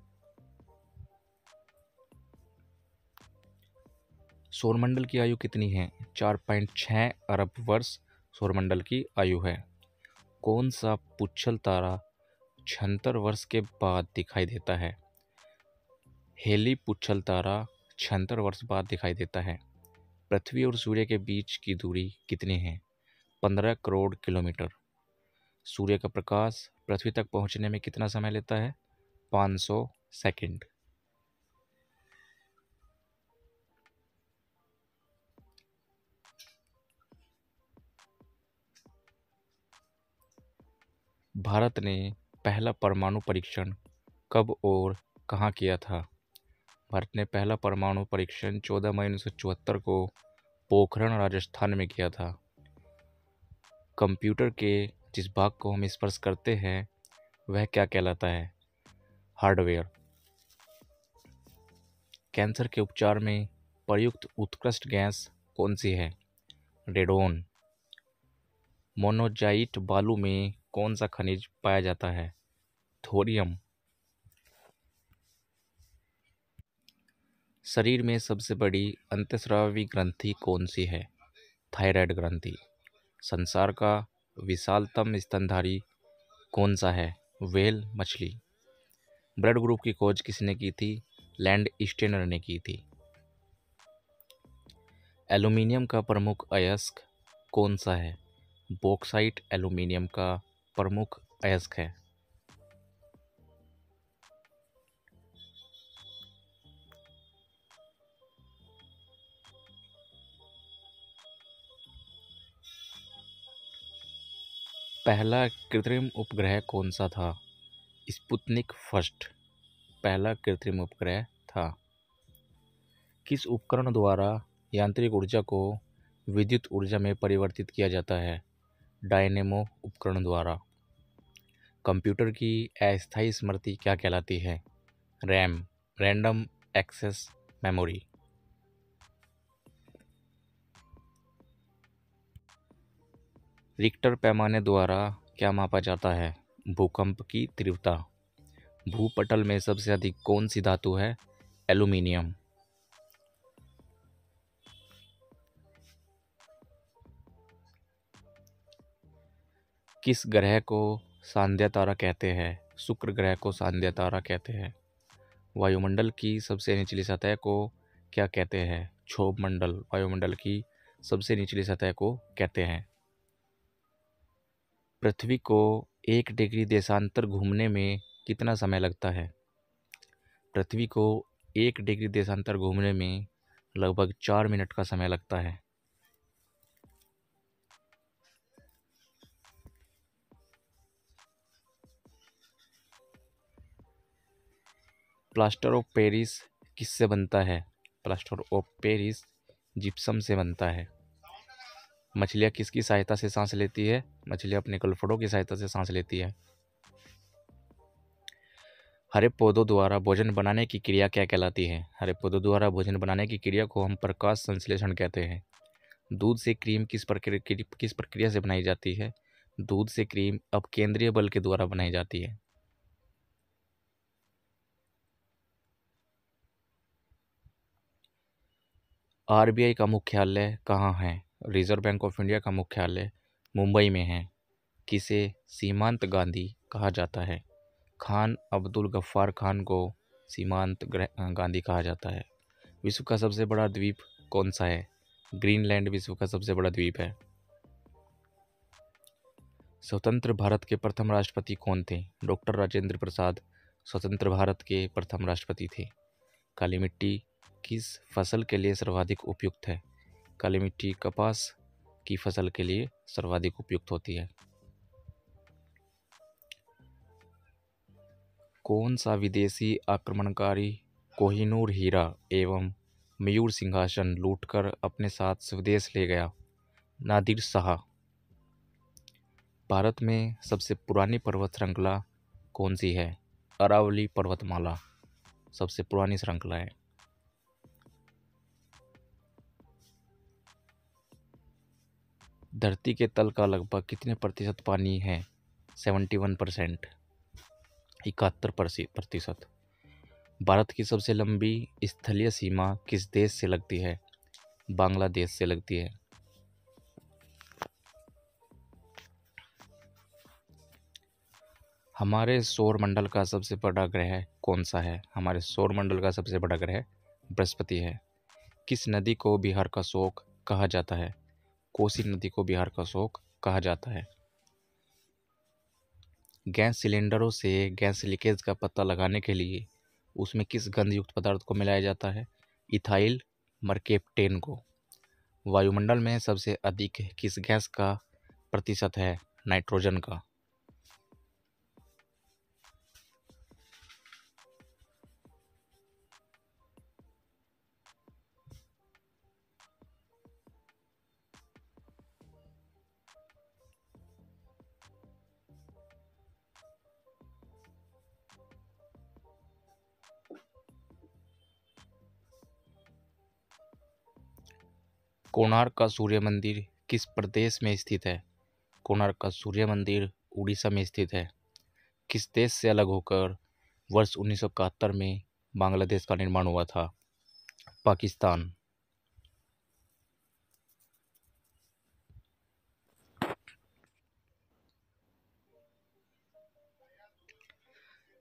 सौरमंडल की आयु कितनी है? 4.6 अरब वर्ष सौरमंडल की आयु है। कौन सा पुच्छल तारा 76 वर्ष के बाद दिखाई देता है? हेली पुच्छल तारा 76 वर्ष बाद दिखाई देता है। पृथ्वी और सूर्य के बीच की दूरी कितनी है? 15 करोड़ किलोमीटर। सूर्य का प्रकाश पृथ्वी तक पहुंचने में कितना समय लेता है? 500 सेकंड। भारत ने पहला परमाणु परीक्षण कब और कहाँ किया था? भारत ने पहला परमाणु परीक्षण 14 मई 1974 को पोखरण राजस्थान में किया था। कंप्यूटर के जिस भाग को हम स्पर्श करते हैं वह क्या कहलाता है? हार्डवेयर। कैंसर के उपचार में प्रयुक्त उत्कृष्ट गैस कौन सी है? रेडोन। मोनोजाइट बालू में कौन सा खनिज पाया जाता है? थोरियम। शरीर में सबसे बड़ी अंतःस्रावी ग्रंथि कौन सी है? थायराइड ग्रंथि। संसार का विशालतम स्तनधारी कौन सा है? व्हेल मछली। ब्लड ग्रुप की खोज किसने की थी? लैंड स्टेनर ने की थी। एल्यूमीनियम का प्रमुख अयस्क कौन सा है? बॉक्साइट एल्यूमीनियम का प्रमुख अयस्क है। पहला कृत्रिम उपग्रह कौन सा था? स्पुतनिक फर्स्ट पहला कृत्रिम उपग्रह था। किस उपकरण द्वारा यांत्रिक ऊर्जा को विद्युत ऊर्जा में परिवर्तित किया जाता है? डायनेमो उपकरण द्वारा। कंप्यूटर की अस्थायी स्मृति क्या कहलाती है? RAM, random access memory. Richter पैमाने द्वारा क्या मापा जाता है? भूकंप की तीव्रता। भूपटल में सबसे अधिक कौन सी धातु है? एल्यूमीनियम। किस ग्रह को सांध्य तारा कहते हैं? शुक्र ग्रह को सांध्य तारा कहते हैं। वायुमंडल की सबसे निचली सतह को क्या कहते हैं? क्षोभ मंडल वायुमंडल की सबसे निचली सतह को कहते हैं। पृथ्वी को 1 डिग्री देशांतर घूमने में कितना समय लगता है? पृथ्वी को 1 डिग्री देशांतर घूमने में लगभग 4 मिनट का समय लगता है। प्लास्टर ऑफ पेरिस किससे बनता है? प्लास्टर ऑफ पेरिस जिप्सम से बनता है। मछलियाँ किसकी सहायता से सांस लेती है? मछलियाँ अपने गलफड़ों की सहायता से सांस लेती है। हरे पौधों द्वारा भोजन बनाने की क्रिया क्या कहलाती है? हरे पौधों द्वारा भोजन बनाने की क्रिया को हम प्रकाश संश्लेषण कहते हैं। दूध से क्रीम किस प्रक्रिया से बनाई जाती है? दूध से क्रीम अपकेंद्रीय बल के द्वारा बनाई जाती है। आरबीआई का मुख्यालय कहाँ है? रिजर्व बैंक ऑफ इंडिया का मुख्यालय मुंबई में है। किसे सीमांत गांधी कहा जाता है? खान अब्दुल गफ्फार खान को सीमांत गांधी कहा जाता है। विश्व का सबसे बड़ा द्वीप कौन सा है? ग्रीनलैंड विश्व का सबसे बड़ा द्वीप है। स्वतंत्र भारत के प्रथम राष्ट्रपति कौन थे? डॉक्टर राजेंद्र प्रसाद स्वतंत्र भारत के प्रथम राष्ट्रपति थे। काली मिट्टी किस फसल के लिए सर्वाधिक उपयुक्त है? काली मिट्टी कपास की फसल के लिए सर्वाधिक उपयुक्त होती है। कौन सा विदेशी आक्रमणकारी कोहिनूर हीरा एवं मयूर सिंहासन लूटकर अपने साथ स्वदेश ले गया? नादिर शाह। भारत में सबसे पुरानी पर्वत श्रृंखला कौन सी है? अरावली पर्वतमाला सबसे पुरानी श्रृंखला है। धरती के तल का लगभग कितने प्रतिशत पानी है? 71%। 71%। भारत की सबसे लंबी स्थलीय सीमा किस देश से लगती है? बांग्लादेश से लगती है। हमारे सौर मंडल का सबसे बड़ा ग्रह कौन सा है? हमारे सौर मंडल का सबसे बड़ा ग्रह बृहस्पति है। किस नदी को बिहार का शोक कहा जाता है? कोसी नदी को बिहार का शोक कहा जाता है। गैस सिलेंडरों से गैस लीकेज का पता लगाने के लिए उसमें किस गंधयुक्त पदार्थ को मिलाया जाता है? इथाइल मरकेप्टेन को। वायुमंडल में सबसे अधिक किस गैस का प्रतिशत है? नाइट्रोजन का। कोणार्क का सूर्य मंदिर किस प्रदेश में स्थित है? कोणार्क का सूर्य मंदिर उड़ीसा में स्थित है। किस देश से अलग होकर वर्ष 1971 में बांग्लादेश का निर्माण हुआ था? पाकिस्तान।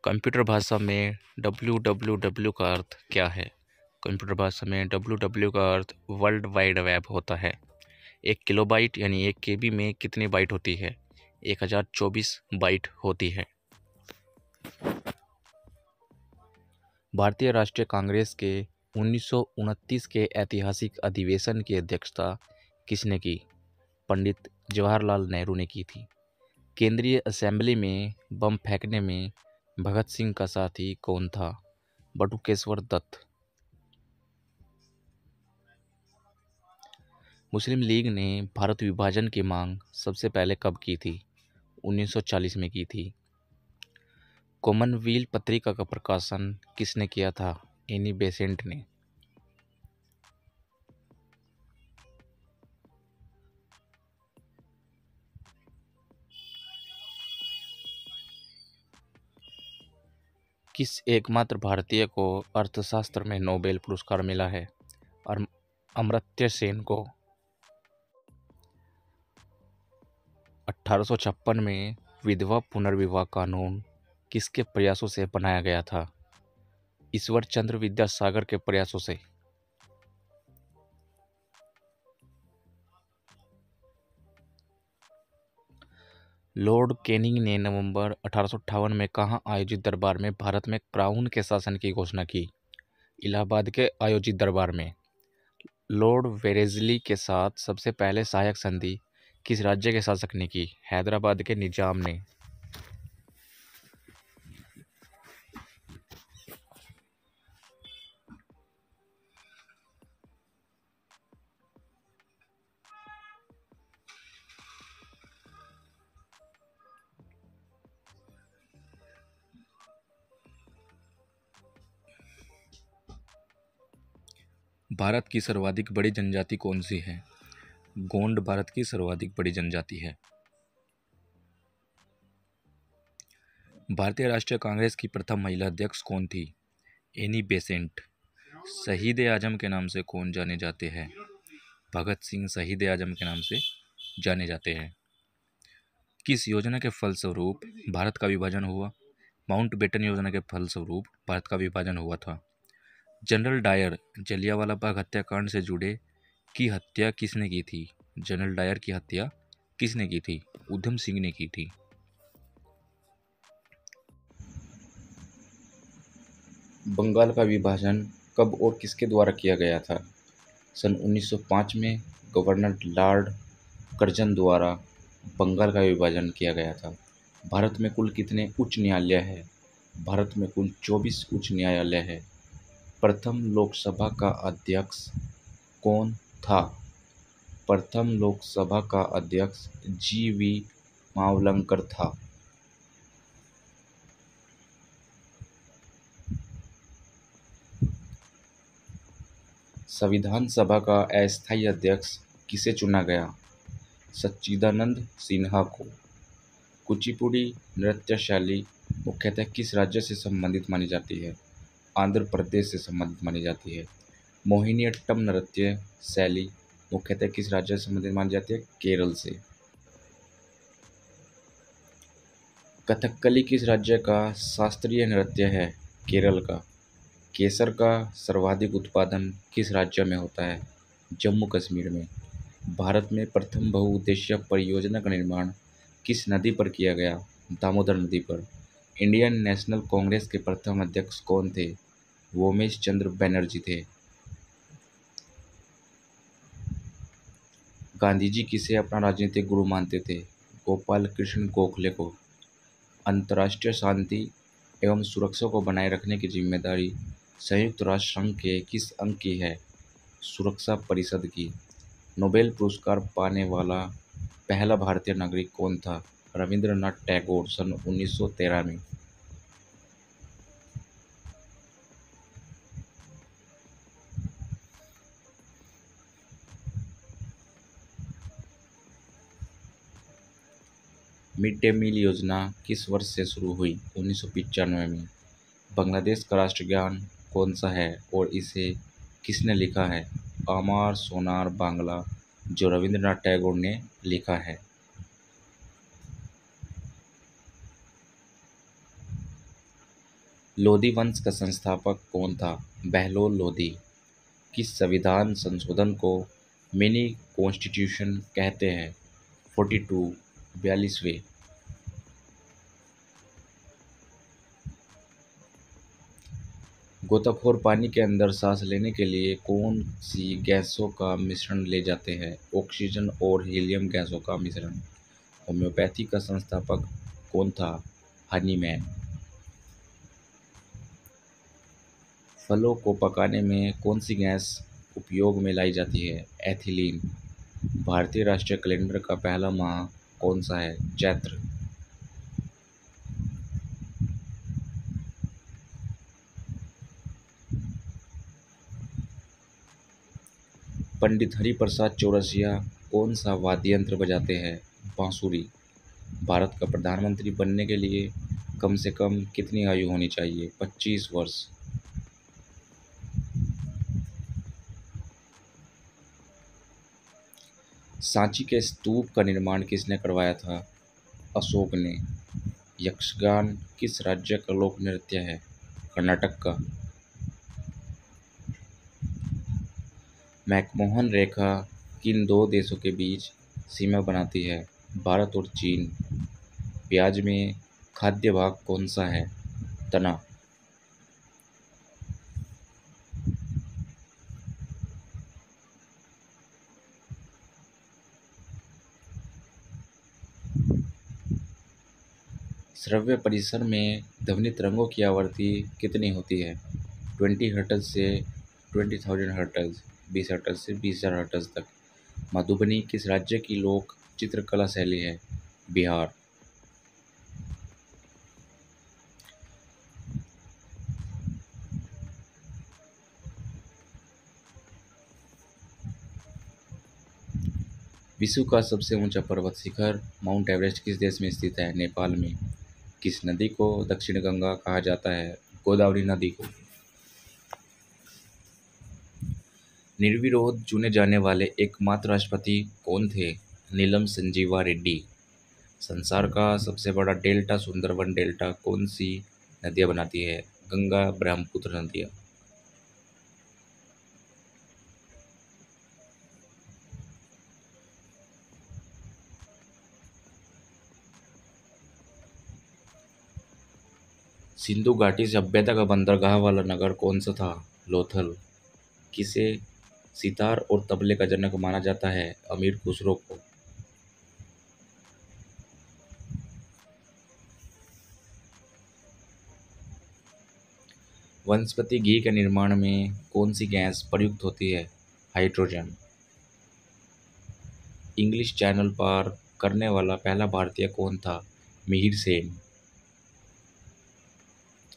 कंप्यूटर भाषा में www का अर्थ क्या है? कंप्यूटर भाषा में www का अर्थ वर्ल्ड वाइड वेब होता है। 1 किलोबाइट यानी 1 KB में कितनी बाइट होती है? 1024 बाइट होती है। भारतीय राष्ट्रीय कांग्रेस के 1929 के ऐतिहासिक अधिवेशन की अध्यक्षता किसने की? पंडित जवाहरलाल नेहरू ने की थी। केंद्रीय असेंबली में बम फेंकने में भगत सिंह का साथी कौन था? बटुकेश्वर दत्त। मुस्लिम लीग ने भारत विभाजन की मांग सबसे पहले कब की थी? 1940 में की थी। कॉमनवेल्थ पत्रिका का प्रकाशन किसने किया था? एनी बेसेंट ने। किस एकमात्र भारतीय को अर्थशास्त्र में नोबेल पुरस्कार मिला है? अमर्त्य सेन को। 1856 में विधवा पुनर्विवाह कानून किसके प्रयासों से बनाया गया था? ईश्वर चंद्र विद्यासागर के प्रयासों से। लॉर्ड कैनिंग ने नवंबर 1858 में कहाँ आयोजित दरबार में भारत में क्राउन के शासन की घोषणा की? इलाहाबाद के आयोजित दरबार में। लॉर्ड वेलेस्ली के साथ सबसे पहले सहायक संधि किस राज्य के शासक ने की? हैदराबाद के निजाम ने। भारत की सर्वाधिक बड़ी जनजाति कौन सी है? गोंड भारत की सर्वाधिक बड़ी जनजाति है। भारतीय राष्ट्रीय कांग्रेस की प्रथम महिला अध्यक्ष कौन थी? Annie Besant. शहीद आजम के नाम से कौन जाने जाते हैं? भगत सिंह शहीद आजम के नाम से जाने जाते हैं। किस योजना के फलस्वरूप भारत का विभाजन हुआ? माउंटबेटन योजना के फलस्वरूप भारत का विभाजन हुआ था। जनरल डायर जलियांवाला बाग हत्याकांड से जुड़े की हत्या किसने की थी? जनरल डायर की हत्या किसने की थी? उधम सिंह ने की थी। बंगाल का विभाजन कब और किसके द्वारा किया गया था? सन 1905 में गवर्नर लॉर्ड कर्जन द्वारा बंगाल का विभाजन किया गया था। भारत में कुल कितने उच्च न्यायालय हैं? भारत में कुल 24 उच्च न्यायालय है। प्रथम लोकसभा का अध्यक्ष कौन था? प्रथम लोकसभा का अध्यक्ष GV मावलंकर था। संविधान सभा का अस्थायी अध्यक्ष किसे चुना गया? सच्चिदानंद सिन्हा को। कुचिपुड़ी नृत्य शैली मुख्यतः किस राज्य से संबंधित मानी जाती है? आंध्र प्रदेश से संबंधित मानी जाती है। मोहिनीअट्टम नृत्य शैली मुख्यतः किस राज्य से संबंधित मानी जाती है? केरल से। कथकली किस राज्य का शास्त्रीय नृत्य है? केरल का। केसर का सर्वाधिक उत्पादन किस राज्य में होता है? जम्मू कश्मीर में। भारत में प्रथम बहुउद्देशीय परियोजना का निर्माण किस नदी पर किया गया? दामोदर नदी पर। इंडियन नेशनल कांग्रेस के प्रथम अध्यक्ष कौन थे? वोमेश चंद्र बनर्जी थे। गांधी जी किसे अपना राजनीतिक गुरु मानते थे? गोपाल कृष्ण गोखले को। अंतर्राष्ट्रीय शांति एवं सुरक्षा को बनाए रखने की जिम्मेदारी संयुक्त राष्ट्र संघ के किस अंग की है? सुरक्षा परिषद की। नोबेल पुरस्कार पाने वाला पहला भारतीय नागरिक कौन था? रविंद्रनाथ टैगोर सन 1913 में। मिड डे मील योजना किस वर्ष से शुरू हुई? 1995 में। बांग्लादेश का राष्ट्रगान कौन सा है और इसे किसने लिखा है? अमर सोनार बांग्ला, जो रविंद्रनाथ टैगोर ने लिखा है। लोधी वंश का संस्थापक कौन था? बहलोल लोधी। किस संविधान संशोधन को मिनी कॉन्स्टिट्यूशन कहते हैं? 42, 42वें। गोताखोर पानी के अंदर सांस लेने के लिए कौन सी गैसों का मिश्रण ले जाते हैं? ऑक्सीजन और हीलियम गैसों का मिश्रण। होम्योपैथी का संस्थापक कौन था? हनीमैन। फलों को पकाने में कौन सी गैस उपयोग में लाई जाती है? एथिलीन। भारतीय राष्ट्रीय कैलेंडर का पहला माह कौन सा है? चैत्र। पंडित हरिप्रसाद चौरसिया कौन सा वाद्य यंत्र बजाते हैं? बांसुरी। भारत का प्रधानमंत्री बनने के लिए कम से कम कितनी आयु होनी चाहिए? 25 वर्ष। सांची के स्तूप का निर्माण किसने करवाया था? अशोक ने। यक्षगान किस राज्य का लोक नृत्य है? कर्नाटक का। मैकमोहन रेखा किन दो देशों के बीच सीमा बनाती है? भारत और चीन। प्याज में खाद्य भाग कौन सा है? तना। श्रव्य परिसर में ध्वनि तरंगों की आवृत्ति कितनी होती है? 20 हर्ट्ज से 20,000 हर्ट्ज, 20 हर्ट्ज से 20,000 हर्ट्ज तक। मधुबनी किस राज्य की लोक चित्रकला शैली है? बिहार। विश्व का सबसे ऊंचा पर्वत शिखर माउंट एवरेस्ट किस देश में स्थित है? नेपाल में। किस नदी को दक्षिण गंगा कहा जाता है? गोदावरी नदी को। निर्विरोध चुने जाने वाले एकमात्र राष्ट्रपति कौन थे? नीलम संजीवा रेड्डी। संसार का सबसे बड़ा डेल्टा सुंदरबन डेल्टा कौन सी नदियाँ बनाती है? गंगा ब्रह्मपुत्र नदियाँ। सिंधु घाटी सभ्यता का बंदरगाह वाला नगर कौन सा था? लोथल। किसे सितार और तबले का जनक माना जाता है? अमीर खुसरो को। वनस्पति घी के निर्माण में कौन सी गैस प्रयुक्त होती है? हाइड्रोजन। इंग्लिश चैनल पार करने वाला पहला भारतीय कौन था? मिहिर सेन।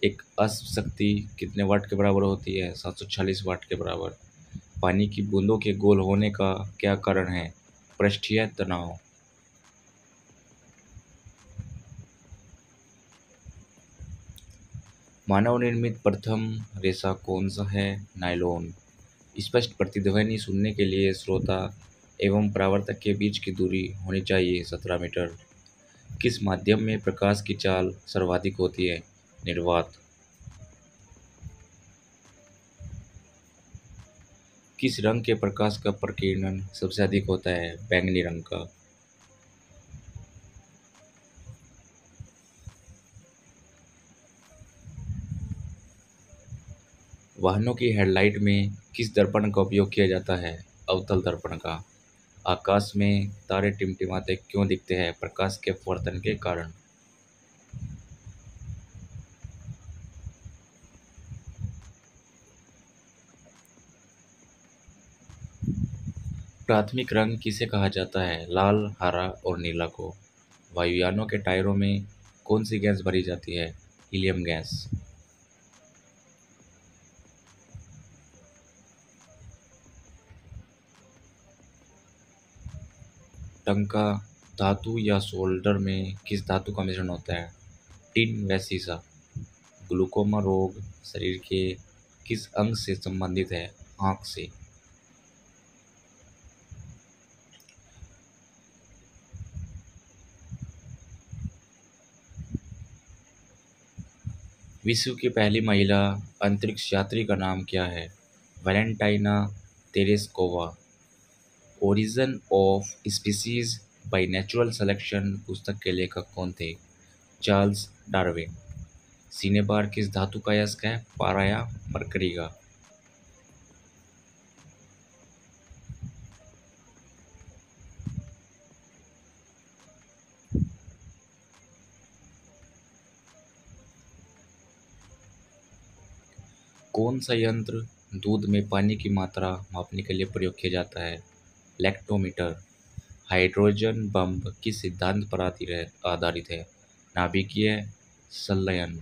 एक अश्व शक्ति कितने वाट के बराबर होती है? 740 वाट के बराबर। पानी की बूंदों के गोल होने का क्या कारण है? पृष्ठीय तनाव। मानव निर्मित प्रथम रेशा कौन सा है? नायलॉन। स्पष्ट प्रतिध्वनि सुनने के लिए श्रोता एवं परावर्तक के बीच की दूरी होनी चाहिए 17 मीटर। किस माध्यम में प्रकाश की चाल सर्वाधिक होती है? निर्वात। किस रंग के प्रकाश का प्रकीर्णन सबसे अधिक होता है? बैंगनी रंग का। वाहनों की हेडलाइट में किस दर्पण का उपयोग किया जाता है? अवतल दर्पण का। आकाश में तारे टिमटिमाते क्यों दिखते हैं? प्रकाश के अपवर्तन के कारण। प्राथमिक रंग किसे कहा जाता है? लाल, हरा और नीला को। वायुयानों के टायरों में कौन सी गैस भरी जाती है? Helium gas. टंका धातु या सोल्डर में किस धातु का मिश्रण होता है? टिन व सीसा। ग्लूकोमा रोग शरीर के किस अंग से संबंधित है? आँख से। विश्व की पहली महिला अंतरिक्ष यात्री का नाम क्या है? Valentina Tereshkova. Origin of species by natural selection पुस्तक के लेखक कौन थे? Charles Darwin. सिनेबार किस धातु का अयस्क है? पारा या मरकरी का। कौन सा यंत्र दूध में पानी की मात्रा मापने के लिए प्रयोग किया जाता है? लैक्टोमीटर। हाइड्रोजन बम किस सिद्धांत पर आधारित है? नाभिकीय संलयन।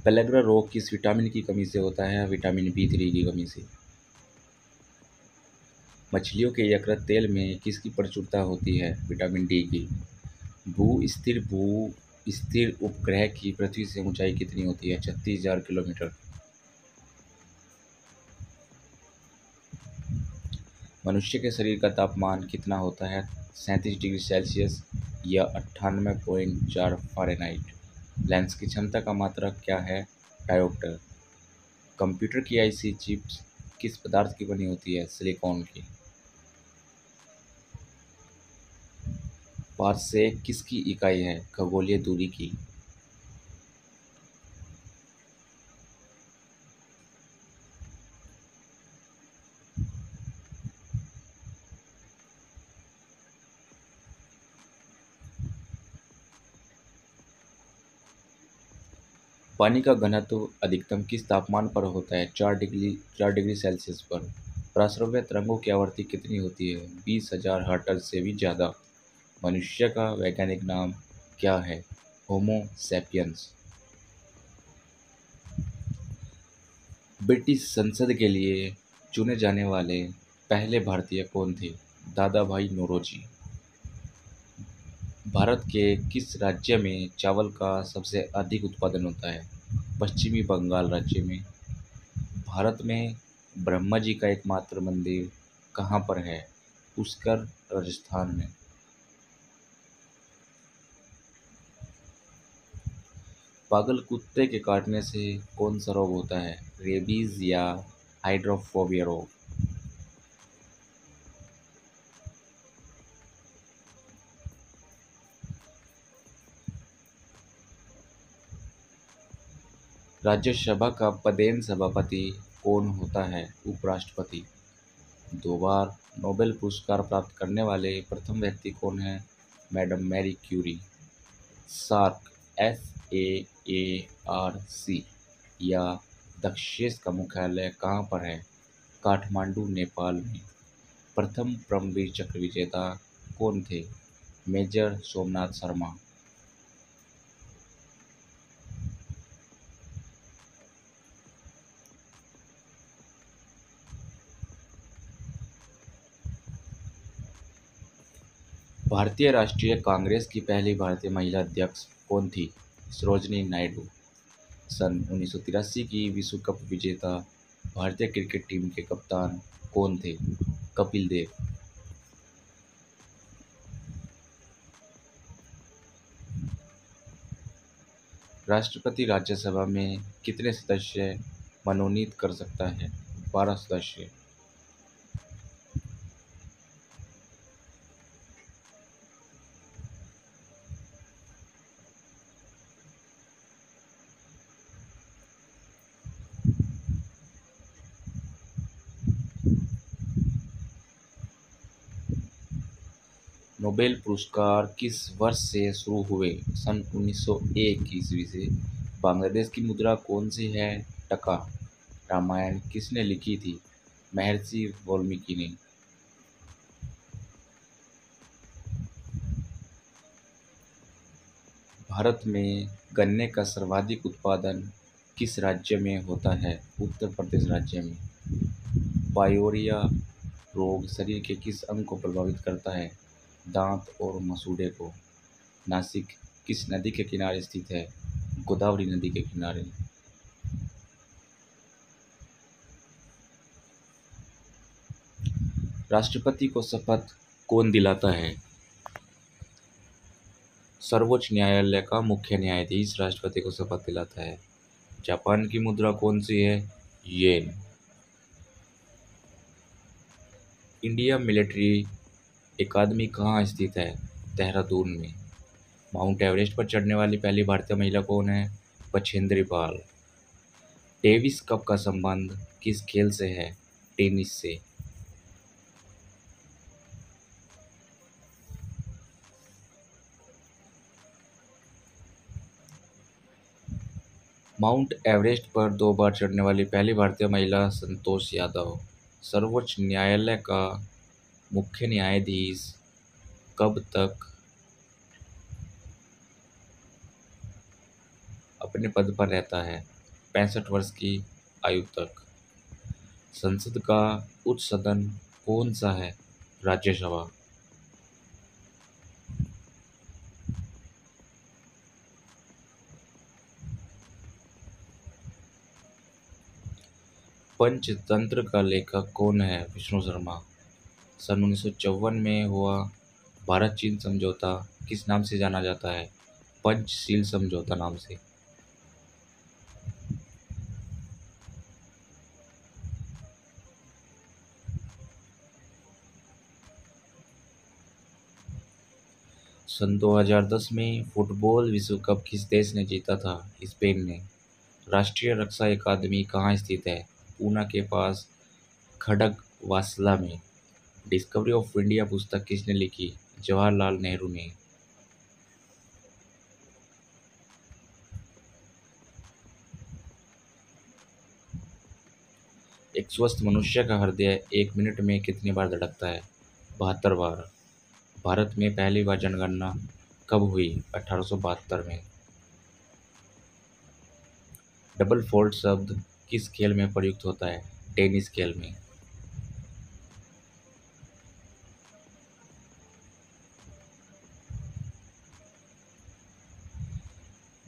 पेलेग्रा रोग किस विटामिन की कमी से होता है? विटामिन बी 3 की कमी से। मछलियों के यकृत तेल में किसकी प्रचुरता होती है? विटामिन डी की। भू स्थिर उपग्रह की पृथ्वी से ऊंचाई कितनी होती है? 36,000 किलोमीटर। मनुष्य के शरीर का तापमान कितना होता है? 37 डिग्री सेल्सियस या 98.4 फ़ारेनहाइट। लेंस की क्षमता का मात्रक क्या है? डायोप्टर। कंप्यूटर की आईसी चिप्स किस पदार्थ की बनी होती है? सिलिकॉन की। पारसेक किसकी इकाई है? खगोलीय दूरी की। पानी का घनत्व अधिकतम किस तापमान पर होता है? 4 डिग्री सेल्सियस पर। प्राश्रव्य तरंगों की आवृत्ति कितनी होती है? 20,000 हर्ट्ज से भी ज़्यादा। मनुष्य का वैज्ञानिक नाम क्या है? Homo sapiens. ब्रिटिश संसद के लिए चुने जाने वाले पहले भारतीय कौन थे? दादा भाई नौरोजी। भारत के किस राज्य में चावल का सबसे अधिक उत्पादन होता है? पश्चिमी बंगाल राज्य में। भारत में ब्रह्मा जी का एकमात्र मंदिर कहाँ पर है? पुष्कर, राजस्थान में। पागल कुत्ते के काटने से कौन सा रोग होता है? रेबीज या हाइड्रोफोबिया रोग। राज्यसभा का पदेन सभापति कौन होता है? उपराष्ट्रपति। 2 बार नोबेल पुरस्कार प्राप्त करने वाले प्रथम व्यक्ति कौन हैं? Madam Marie Curie. SAARC SAARC या दक्षेस का मुख्यालय कहाँ पर है? काठमांडू, नेपाल में। प्रथम परमवीर चक्र विजेता कौन थे? मेजर सोमनाथ शर्मा। भारतीय राष्ट्रीय कांग्रेस की पहली भारतीय महिला अध्यक्ष कौन थी? सरोजिनी नायडू। सन 1983 की विश्व कप विजेता भारतीय क्रिकेट टीम के कप्तान कौन थे? कपिल देव। राष्ट्रपति राज्यसभा में कितने सदस्य मनोनीत कर सकता है? 12 सदस्य। नोबेल पुरस्कार किस वर्ष से शुरू हुए? सन 1901 ईस्वी से। बांग्लादेश की मुद्रा कौन सी है? टका। रामायण किसने लिखी थी? महर्षि वाल्मीकि ने। भारत में गन्ने का सर्वाधिक उत्पादन किस राज्य में होता है? उत्तर प्रदेश राज्य में। पायोरिया रोग शरीर के किस अंग को प्रभावित करता है? दांत और मसूड़े को। नासिक किस नदी के किनारे स्थित है? गोदावरी नदी के किनारे। राष्ट्रपति को शपथ कौन दिलाता है? सर्वोच्च न्यायालय का मुख्य न्यायाधीश राष्ट्रपति को शपथ दिलाता है। जापान की मुद्रा कौन सी है? येन। इंडिया मिलिट्री अकादमी कहाँ स्थित है? देहरादून में। माउंट एवरेस्ट पर चढ़ने वाली पहली भारतीय महिला कौन है? बछेंद्री पाल। डेविस कप का संबंध किस खेल से है? टेनिस से। माउंट एवरेस्ट पर 2 बार चढ़ने वाली पहली भारतीय महिला संतोष यादव। सर्वोच्च न्यायालय का मुख्य न्यायाधीश कब तक अपने पद पर रहता है? 65 वर्ष की आयु तक। संसद का उच्च सदन कौन सा है? राज्यसभा। पंचतंत्र का लेखक कौन है? विष्णु शर्मा। सन 1954 में हुआ भारत चीन समझौता किस नाम से जाना जाता है? पंचशील समझौता नाम से। सन 2010 में फुटबॉल विश्व कप किस देश ने जीता था? स्पेन ने। राष्ट्रीय रक्षा अकादमी कहाँ स्थित है? पूना के पास खड़गवासला में। डिस्कवरी ऑफ इंडिया पुस्तक किसने लिखी? जवाहरलाल नेहरू ने। एक स्वस्थ मनुष्य का हृदय 1 मिनट में कितनी बार धड़कता है? 72 बार। भारत में पहली बार जनगणना कब हुई? 1872 में। डबल फोल्ड शब्द किस खेल में प्रयुक्त होता है? टेनिस खेल में।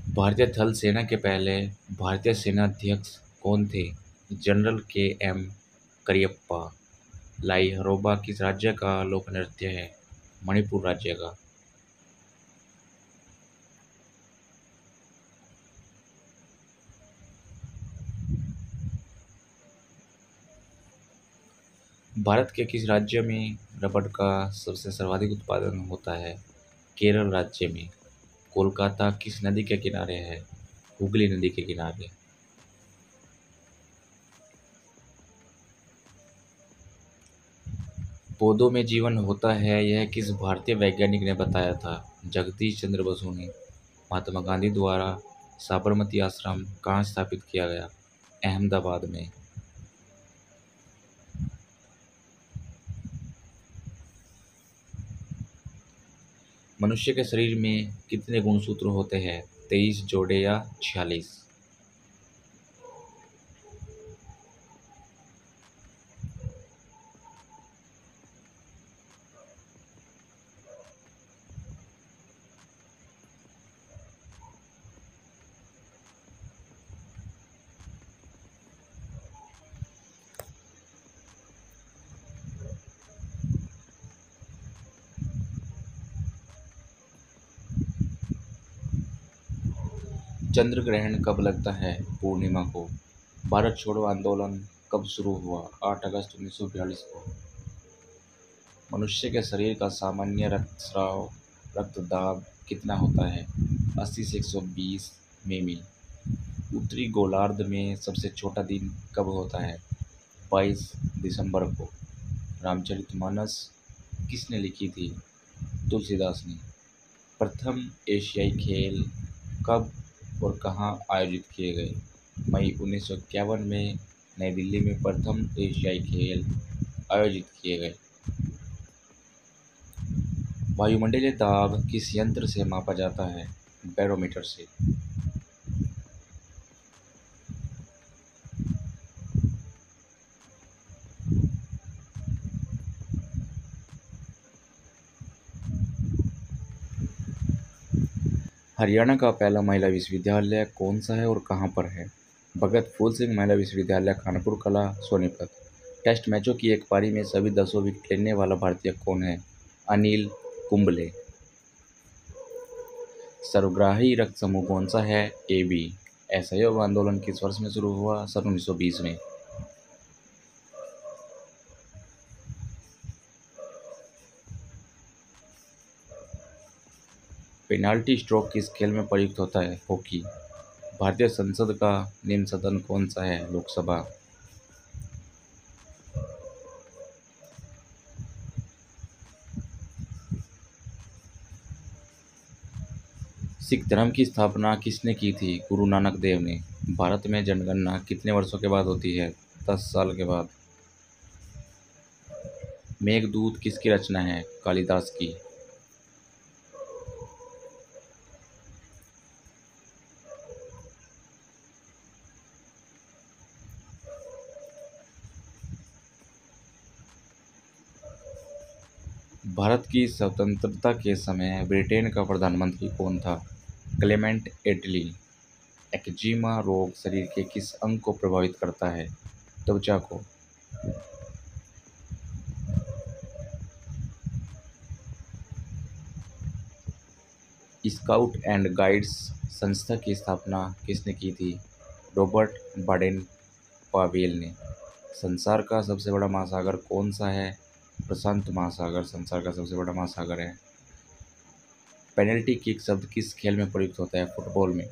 भारतीय थल सेना के पहले भारतीय सेनाध्यक्ष कौन थे? General KM. करियप्पा। लाई हरोबा किस राज्य का लोक नृत्य है? मणिपुर राज्य का। भारत के किस राज्य में रबड़ का सबसे सर्वाधिक उत्पादन होता है? केरल राज्य में। कोलकाता किस नदी के किनारे है? हुगली नदी के किनारे। पौधों में जीवन होता है, यह किस भारतीय वैज्ञानिक ने बताया था? जगदीश चंद्र बसु ने। महात्मा गांधी द्वारा साबरमती आश्रम कहाँ स्थापित किया गया? अहमदाबाद में। मनुष्य के शरीर में कितने गुणसूत्र होते हैं? 23 जोड़े या 46? चंद्र ग्रहण कब लगता है? पूर्णिमा को। भारत छोड़ो आंदोलन कब शुरू हुआ? 8 अगस्त 1942 को। मनुष्य के शरीर का सामान्य रक्तस्राव रक्तदाब कितना होता है? 80 से 120 मिमी। उत्तरी गोलार्ध में सबसे छोटा दिन कब होता है? 22 दिसंबर को। रामचरितमानस किसने लिखी थी? तुलसीदास ने। प्रथम एशियाई खेल कब और कहाँ आयोजित किए गए? मई 1951 में नई दिल्ली में प्रथम एशियाई खेल आयोजित किए गए। वायुमंडलीय दाब किस यंत्र से मापा जाता है? बैरोमीटर से। हरियाणा का पहला महिला विश्वविद्यालय कौन सा है और कहाँ पर है? भगत फूल सिंह महिला विश्वविद्यालय, खानपुर कला, सोनीपत। टेस्ट मैचों की एक पारी में सभी 10 विकेट लेने वाला भारतीय कौन है? अनिल कुंबले। सर्वग्राही रक्त समूह कौन सा है? AB। असहयोग आंदोलन किस वर्ष में शुरू हुआ? सन 1920 में। पेनाल्टी स्ट्रोक किस खेल में प्रयुक्त होता है? हॉकी। भारतीय संसद का निम्न सदन कौन सा है? लोकसभा। सिख धर्म की स्थापना किसने की थी? गुरु नानक देव ने। भारत में जनगणना कितने वर्षों के बाद होती है? 10 साल के बाद। मेघदूत किसकी रचना है? कालिदास की। भारत की स्वतंत्रता के समय ब्रिटेन का प्रधानमंत्री कौन था? क्लेमेंट एटली। एक्जिमा रोग शरीर के किस अंग को प्रभावित करता है? त्वचा को। स्काउट एंड गाइड्स संस्था की स्थापना किसने की थी? रॉबर्ट बाडेन पावेल ने। संसार का सबसे बड़ा महासागर कौन सा है? प्रशांत महासागर संसार का सबसे बड़ा महासागर है। पेनल्टी किक शब्द किस खेल में प्रयुक्त होता है? फुटबॉल में।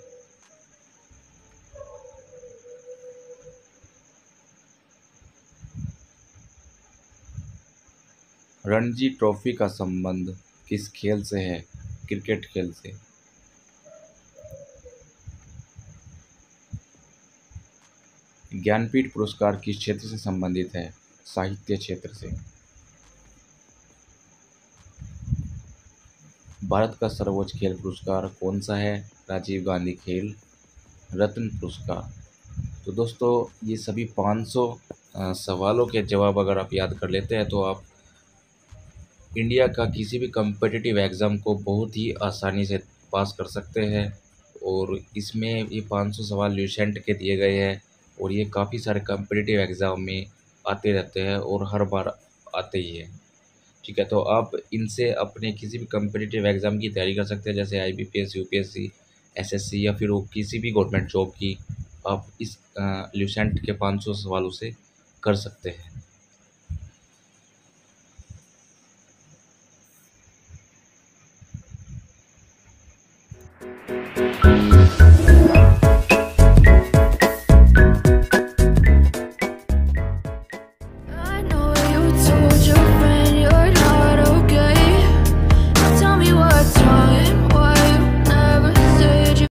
रणजी ट्रॉफी का संबंध किस खेल से है? क्रिकेट खेल से। ज्ञानपीठ पुरस्कार किस क्षेत्र से संबंधित है? साहित्य क्षेत्र से। भारत का सर्वोच्च खेल पुरस्कार कौन सा है? राजीव गांधी खेल रत्न पुरस्कार। तो दोस्तों ये सभी 500 सवालों के जवाब अगर आप याद कर लेते हैं तो आप इंडिया का किसी भी कम्पिटिटिव एग्ज़ाम को बहुत ही आसानी से पास कर सकते हैं। और इसमें ये 500 सवाल ल्यूसेंट के दिए गए हैं और ये काफ़ी सारे कम्पिटिटिव एग्ज़ाम में आते रहते हैं और हर बार आते ही हैं। ठीक है, तो आप इनसे अपने किसी भी कम्पिटिटिव एग्ज़ाम की तैयारी कर सकते हैं, जैसे IBPS, UPSC, SSC या फिर वो किसी भी गवर्नमेंट जॉब की आप इस ल्यूसेंट के 500 सवालों से कर सकते हैं।